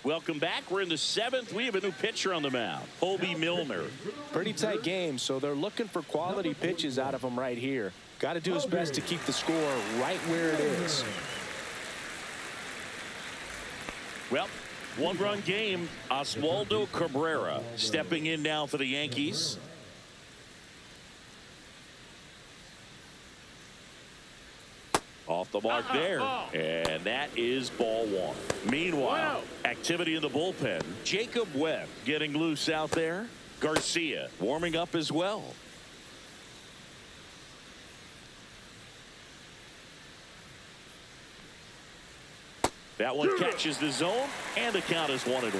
Welcome back. We're in the 7th. We have a new pitcher on the mound, Hobie Milner. Pretty tight game, so they're looking for quality pitches out of him right here. Got to do his best to keep the score right where it is. Well, one-run game. Oswaldo Cabrera stepping in now for the Yankees. Off the mark there, and that is ball 1. Meanwhile, activity in the bullpen. Jacob Webb getting loose out there. Garcia warming up as well. That one catches the zone, and the count is 1-1.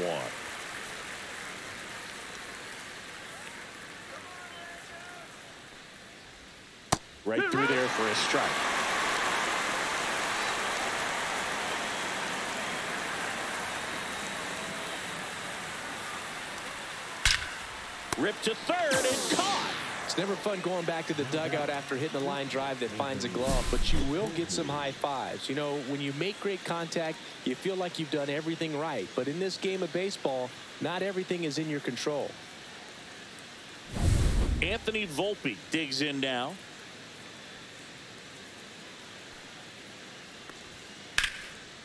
Right through there for a strike. Ripped to third and caught. It's never fun going back to the dugout after hitting a line drive that finds a glove, but you will get some high fives. You know, when you make great contact, you feel like you've done everything right. But in this game of baseball, not everything is in your control. Anthony Volpe digs in now.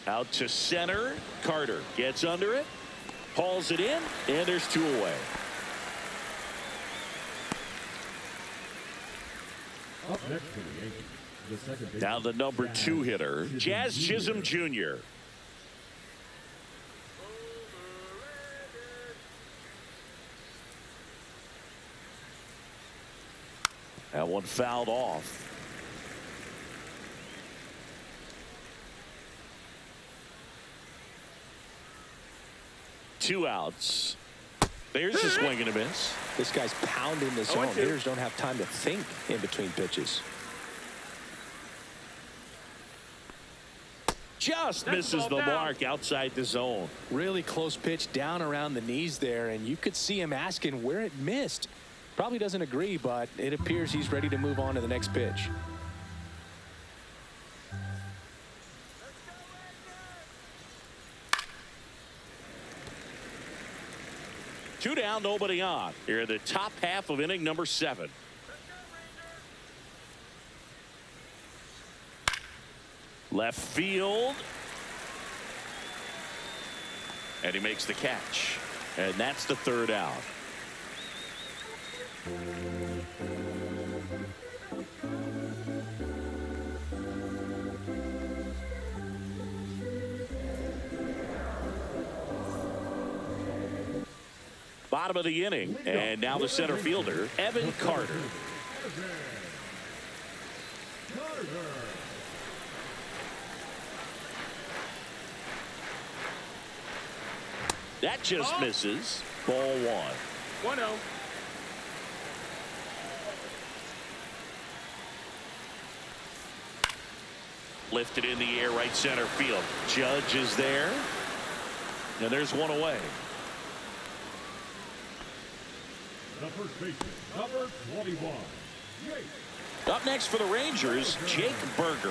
Out to center. Carter gets under it, hauls it in, and there's 2 away. Up next for the Yankees, the second baseman. Now the number 2 hitter, Jazz Chisholm Jr. That one fouled off. Two outs. There's a swing and a miss. This guy's pounding the zone. Hitters don't have time to think in between pitches. Just misses the mark outside the zone. Really close pitch down around the knees there, and you could see him asking where it missed. Probably doesn't agree, but it appears he's ready to move on to the next pitch. Two down, nobody on. Here in the top half of inning number 7. Left field. And he makes the catch. And that's the 3rd out. Bottom of the inning, and now the center fielder, Evan Carter. That just misses. Ball 1. 1-0. Lifted in the air, right center field. Judge is there. And there's one away. The first baseman, number 21. Up next for the Rangers, Jake Berger.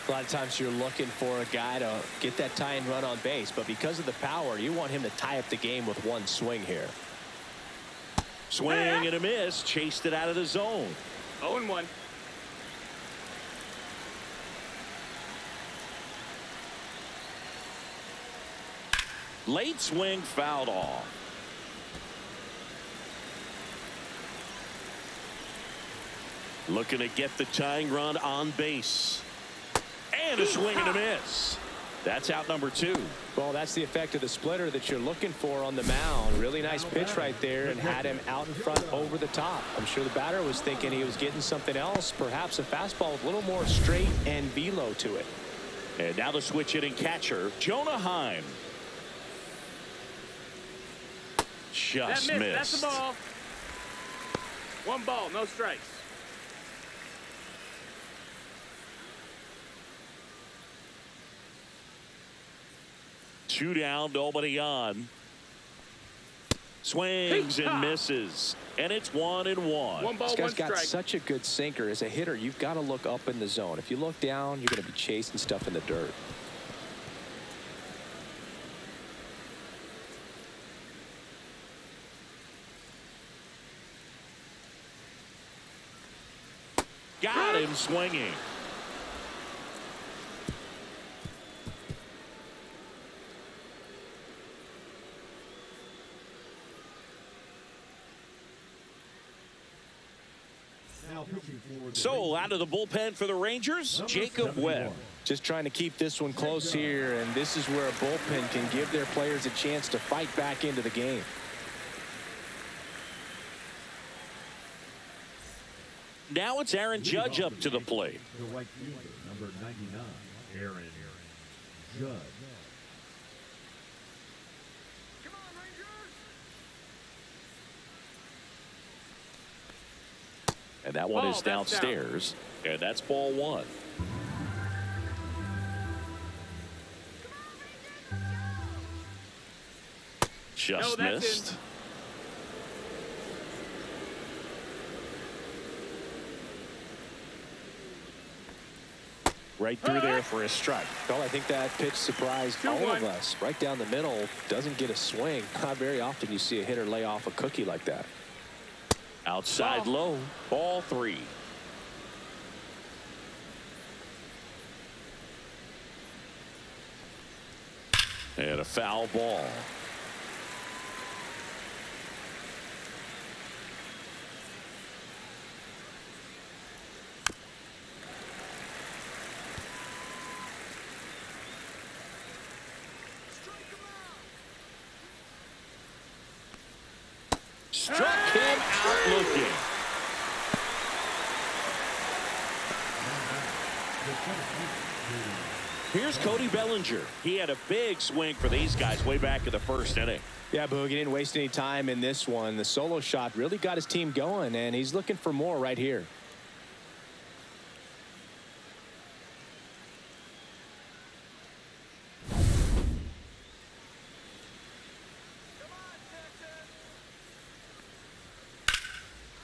A lot of times you're looking for a guy to get that tying run on base, but because of the power, you want him to tie up the game with one swing here. Swing and a miss. Chased it out of the zone. 0-1. Late swing fouled off. Looking to get the tying run on base. And a swing and a miss. That's out number 2. Well, that's the effect of the splitter that you're looking for on the mound. Really nice pitch right there and had him out in front over the top. I'm sure the batter was thinking he was getting something else, perhaps a fastball with a little more straight and velo to it. And now the switch hitting catcher, Jonah Heim. Just that missed. That's the ball. 1 ball, no strikes. Two down, nobody on. Swings and misses. And it's 1-1. 1 ball, This guy's 1 got strike. such a good sinker. As a hitter, you've got to look up in the zone. If you look down, you're going to be chasing stuff in the dirt. Got him swinging. So out of the bullpen for the Rangers, Jacob Webb. Just trying to keep this one close here, and this is where a bullpen can give their players a chance to fight back into the game. Now it's Aaron Judge up to the plate. The right fielder, number 99, Aaron Judge. And that one is downstairs, and that's ball one. Just missed. Right through there for a strike. Well, I think that pitch surprised all of us. Right down the middle, doesn't get a swing. Not very often you see a hitter lay off a cookie like that. Outside low, ball three. And a foul ball. Struck him out looking. Here's Cody Bellinger. He had a big swing for these guys way back in the first inning. Yeah, Boog, he didn't waste any time in this one. The solo shot really got his team going, and he's looking for more right here.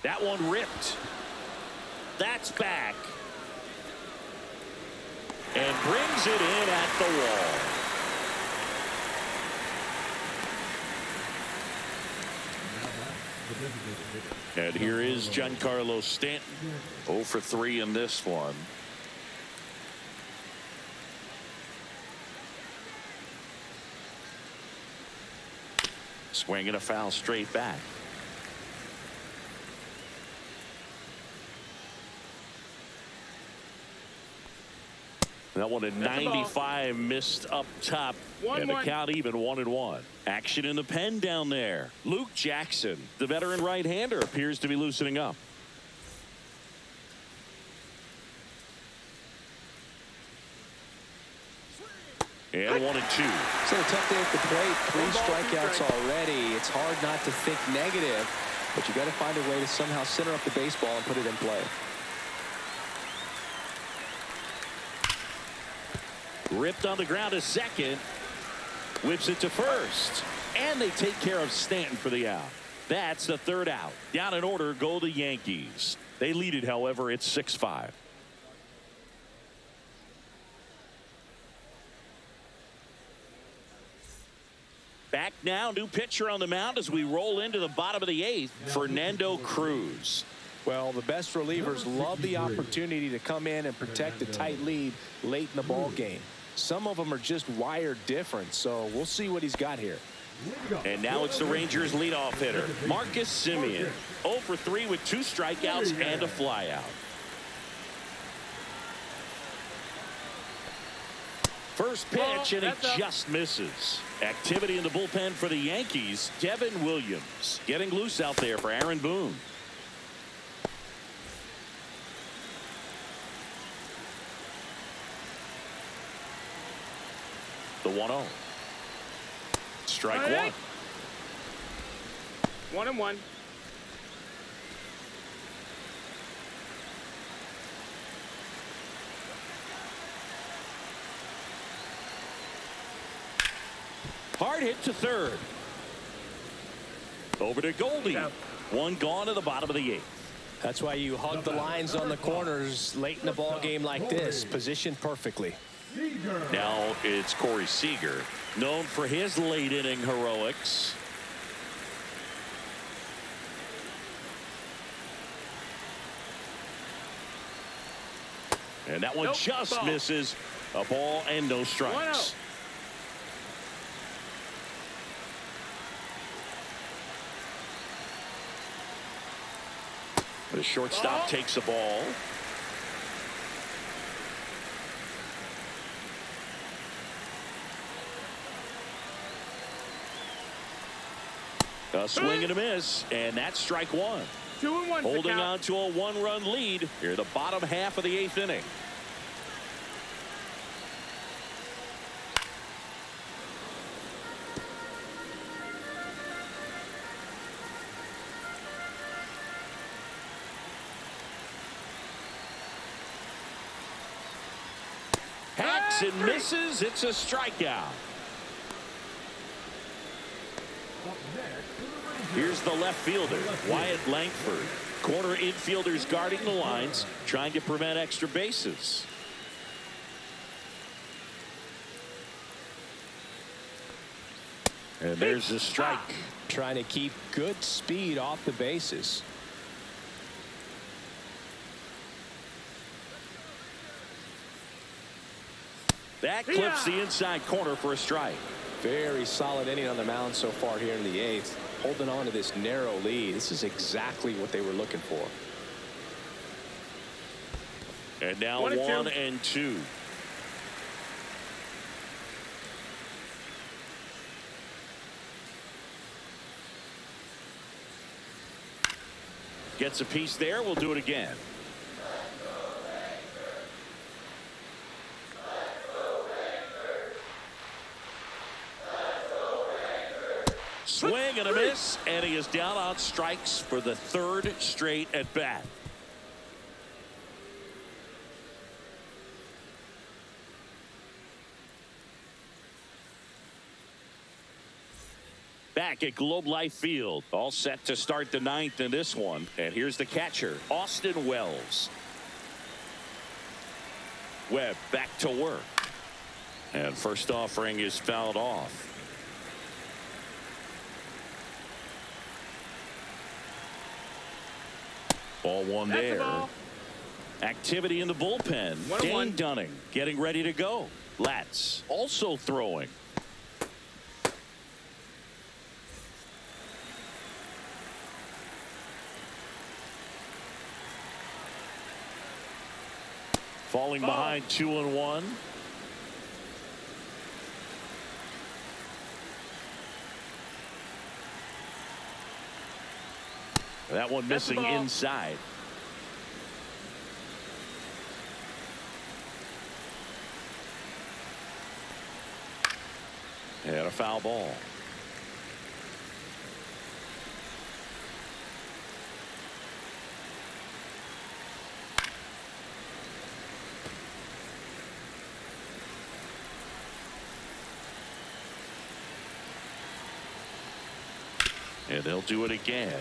That one ripped. That's back. And brings it in at the wall. And here is Giancarlo Stanton. 0 for 3 in this one. Swinging a foul straight back. That one at 95 missed up top. And the count even 1-1. Action in the pen down there. Luke Jackson, the veteran right-hander, appears to be loosening up. And 1-2. So a tough day at the plate. 3 strikeouts already. It's hard not to think negative, but you got to find a way to somehow center up the baseball and put it in play. Ripped on the ground to second. Whips it to first. And they take care of Stanton for the out. That's the third out. Down in order go the Yankees. They lead it, however, it's 6-5. Back now, new pitcher on the mound as we roll into the bottom of the 8th, Fernando Cruz. Well, the best relievers love the opportunity to come in and protect a tight lead late in the ball game. Some of them are just wired different, so we'll see what he's got here. And now it's the Rangers leadoff hitter, Marcus Semien. 0 for 3 with 2 strikeouts and a flyout. First pitch, and it just misses. Activity in the bullpen for the Yankees. Devin Williams getting loose out there for Aaron Boone. The 1-0. Strike one. 1-1. Hard hit to third. Over to Goldie. One gone to the bottom of the 8th. That's why you hug the lines on the corners late in the ball game like this, positioned perfectly. Now it's Corey Seager, known for his late inning heroics. And that one just misses. A ball and no strikes. The shortstop takes the ball. A swing and a miss, and that's strike one. 2-1. Holding on to a one-run lead here, the bottom half of the 8th inning. Hacks and misses. It's a strikeout. Here's the left fielder, Wyatt Langford. Corner infielders guarding the lines, trying to prevent extra bases. And there's the strike. Trying to keep good speed off the bases. That clips the inside corner for a strike. Very solid inning on the mound so far here in the 8th. Holding on to this narrow lead. This is exactly what they were looking for. And now 1 and 2. Gets a piece there. We'll do it again. Swing and a miss, and he is down on strikes for the 3rd straight at bat. Back at Globe Life Field, all set to start the 9th in this one. And here's the catcher, Austin Wells. Webb back to work. And first offering is fouled off. Ball one there. Activity in the bullpen. Dane Dunning getting ready to go. Latz also throwing. Falling behind 2-1. That one missing inside. And a foul ball. And they'll do it again.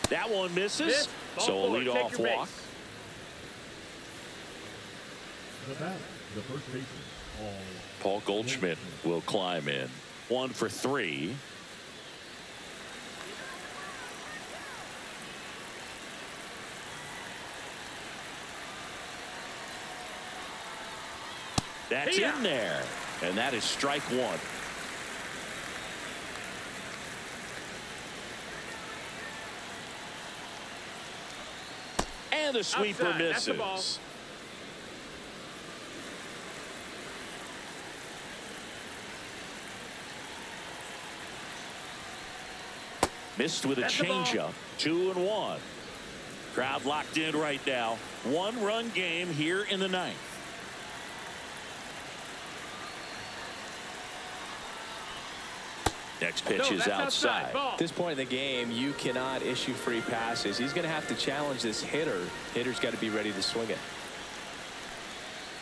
That one misses. So a leadoff walk. The first baseman, Paul Goldschmidt will climb in. 1 for 3. That's in there. And that is strike 1. And the sweeper misses. Missed with a changeup. 2-1. Crowd locked in right now. 1-run game here in the 9th. Next pitch is outside. At this point in the game, you cannot issue free passes. He's going to have to challenge this hitter. Hitter's got to be ready to swing it.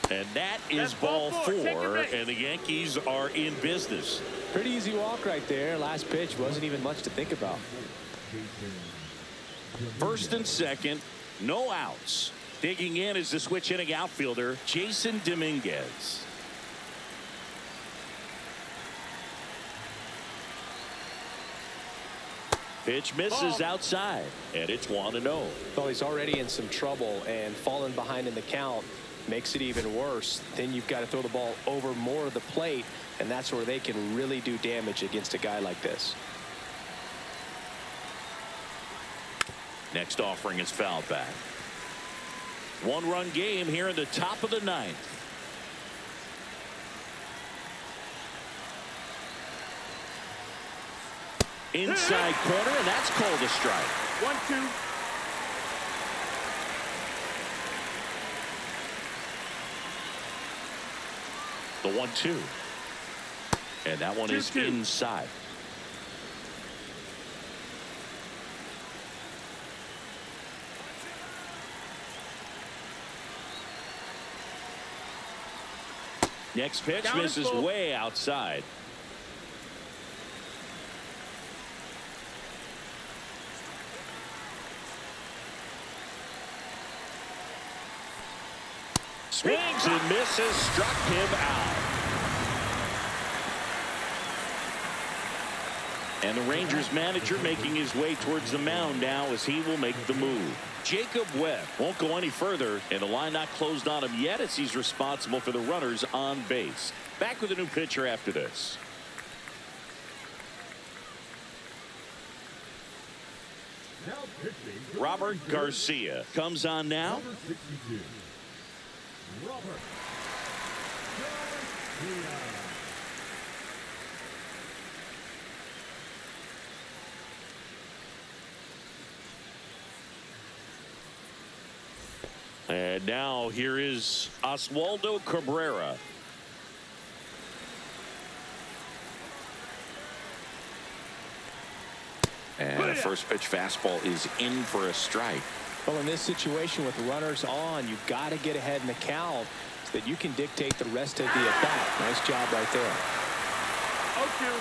And that is ball 4, and the Yankees are in business. Pretty easy walk right there. Last pitch wasn't even much to think about. First and second, no outs. Digging in is the switch hitting outfielder, Jason Dominguez. Pitch misses outside, and it's 1-0. Well, he's already in some trouble, and falling behind in the count makes it even worse. Then you've got to throw the ball over more of the plate, and that's where they can really do damage against a guy like this. Next offering is fouled back. One-run game here in the top of the ninth. Inside corner, and that's called a strike. 1-2. The 1-2. And that one is inside. Next pitch misses way outside. Swings and misses, struck him out. And the Rangers manager making his way towards the mound now as he will make the move. Jacob Webb won't go any further, and the line not closed on him yet as he's responsible for the runners on base. Back with a new pitcher after this. Now pitching. Robert Garcia comes on now. Number 62. Robert Garcia. And now here is Oswaldo Cabrera. And the first pitch fastball is in for a strike. Well, in this situation with runners on, you've got to get ahead in the count so that you can dictate the rest of the at-bat. Nice job right there. 0-2.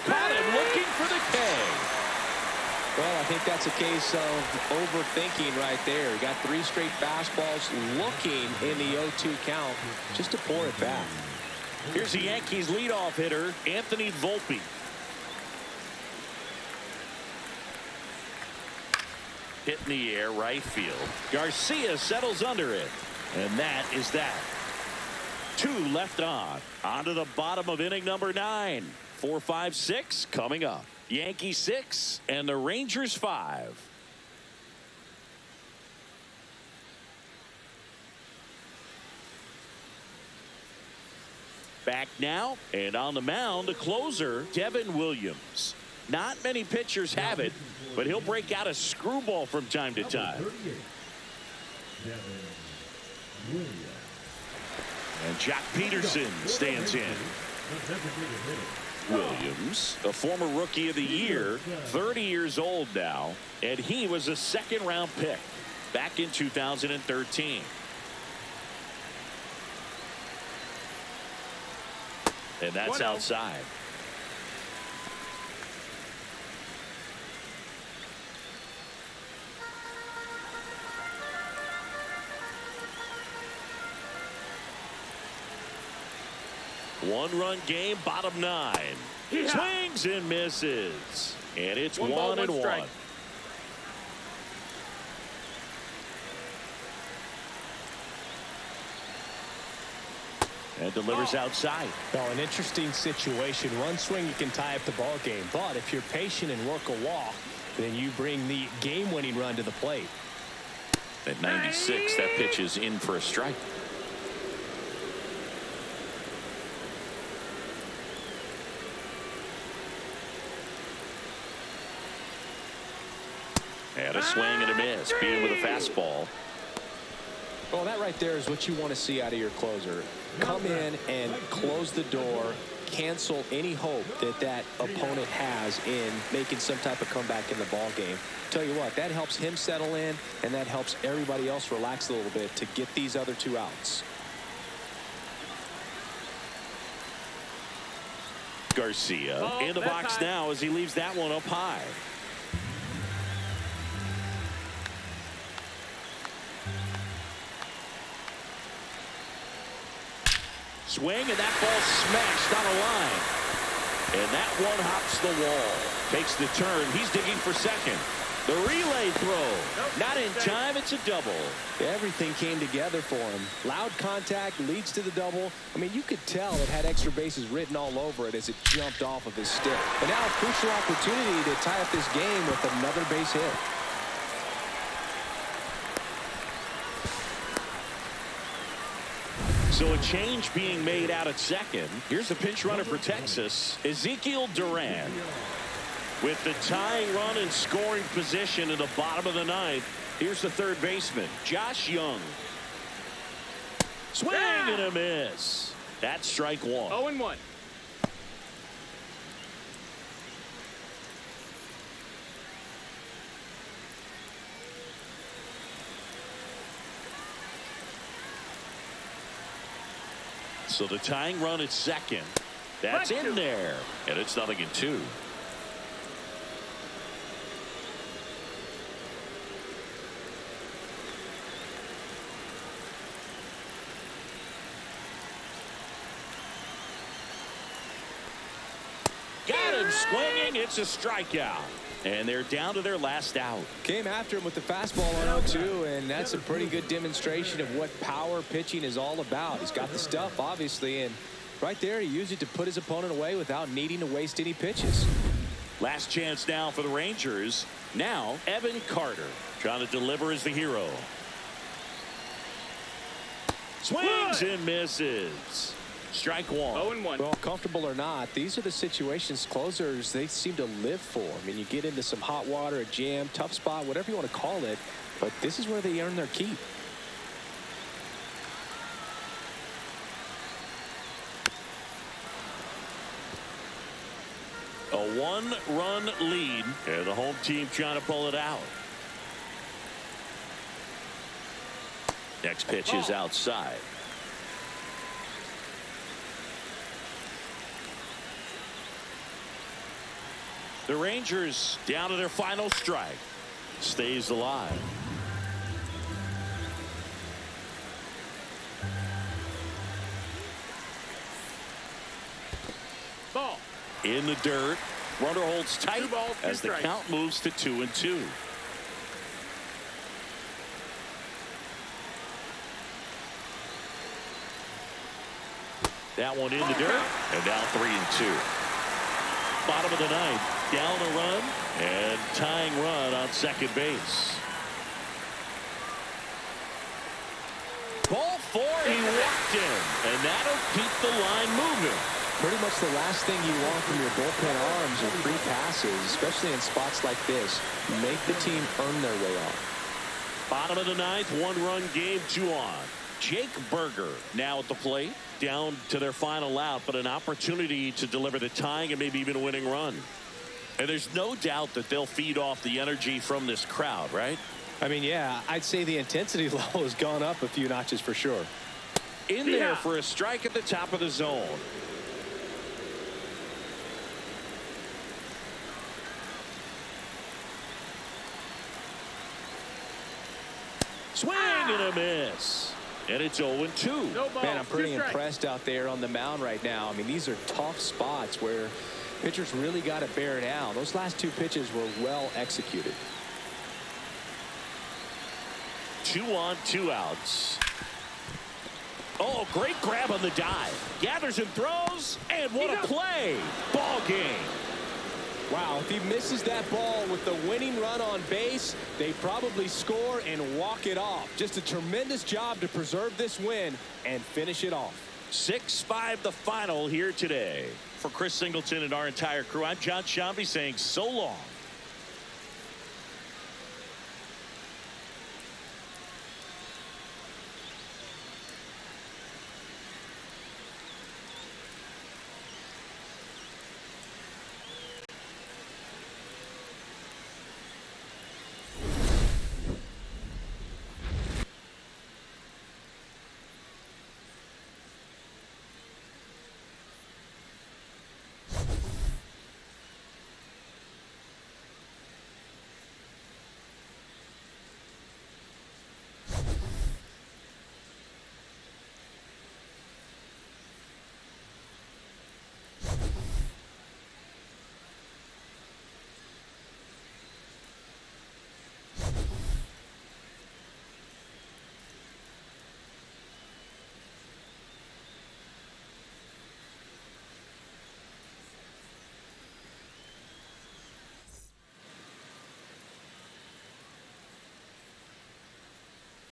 Caught him looking for the K. Well, I think that's a case of overthinking right there. He got 3 straight fastballs looking in the 0-2 count just to pour it back. Here's the Yankees leadoff hitter, Anthony Volpe. Hit in the air, right field. Garcia settles under it. And that is that. 2 left on. On to the bottom of inning number 9. 4, 5, 6 coming up. Yankees 6 and the Rangers 5. Back now, and on the mound, the closer, Devin Williams. Not many pitchers have it, but he'll break out a screwball from time to time. Devin Williams. And Jack Peterson stands in. The designated hitter. Williams, a former rookie of the year, 30 years old now, and he was a second-round pick back in 2013. And that's outside. One-run game, bottom 9. Yeah. Swings and misses. And it's 1 ball, 1 1-1. strike. And delivers outside. Well, an interesting situation. One swing, you can tie up the ball game. But if you're patient and work a walk, then you bring the game-winning run to the plate. At 96, that pitch is in for a strike. And a swing and a miss, being with a fastball. Well, that right there is what you want to see out of your closer. Come in and close the door, cancel any hope that that opponent has in making some type of comeback in the ball game. Tell you what, that helps him settle in, and that helps everybody else relax a little bit to get these other 2 outs. Garcia in the box now as he leaves that one up high. Swing, and that ball smashed on a line. And that one hops the wall. Takes the turn. He's digging for second. The relay throw. Not in time. It's a double. Everything came together for him. Loud contact leads to the double. I mean, you could tell it had extra bases written all over it as it jumped off of his stick. And now a crucial opportunity to tie up this game with another base hit. So a change being made out at second. Here's the pinch runner for Texas, Ezekiel Duran. With the tying run in scoring position in the bottom of the ninth, here's the third baseman, Josh Young. Swing and a miss. That's strike one. 0-1. So the tying run at second. That's in there. And it's 0-2. Got him swinging. It's a strikeout. And they're down to their last out. Came after him with the fastball on 0-2, and that's a pretty good demonstration of what power pitching is all about. He's got the stuff, obviously, and right there he used it to put his opponent away without needing to waste any pitches. Last chance now for the Rangers. Now Evan Carter trying to deliver as the hero. Swings and misses. Strike one. 0-1. Well, comfortable or not, these are the situations closers they seem to live for. I mean, you get into some hot water, a jam, tough spot, whatever you want to call it, but this is where they earn their keep. A one-run lead, and the home team trying to pull it out. Next pitch is outside. The Rangers down to their final strike. Stays alive. Ball. In the dirt. Runner holds tight 2 balls, 2 as the strikes. count moves to 2-2. That one in the dirt, and now 3-2. Bottom of the ninth, down a run, and tying run on second base. Ball 4, he walked in, and that'll keep the line moving. Pretty much the last thing you want from your bullpen arms are free passes, especially in spots like this. Make the team earn their way off. Bottom of the ninth, 1-run game, 2 on. Jake Berger now at the plate, down to their final out, but an opportunity to deliver the tying and maybe even a winning run. And there's no doubt that they'll feed off the energy from this crowd, right? I mean, yeah, I'd say the intensity level has gone up a few notches for sure. In there for a strike at the top of the zone. Swing and a miss. And it's 0-2. No ball, Man, I'm pretty 2 strikes. impressed out there on the mound right now. I mean, these are tough spots where pitchers really got to bear down. Those last 2 pitches were well executed. 2 on, 2 outs. Oh, great grab on the dive. Gathers and throws, and what a play. Ball game. Wow, if he misses that ball with the winning run on base, they probably score and walk it off. Just a tremendous job to preserve this win and finish it off. 6-5 the final here today. For Chris Singleton and our entire crew, I'm John Shambi saying so long.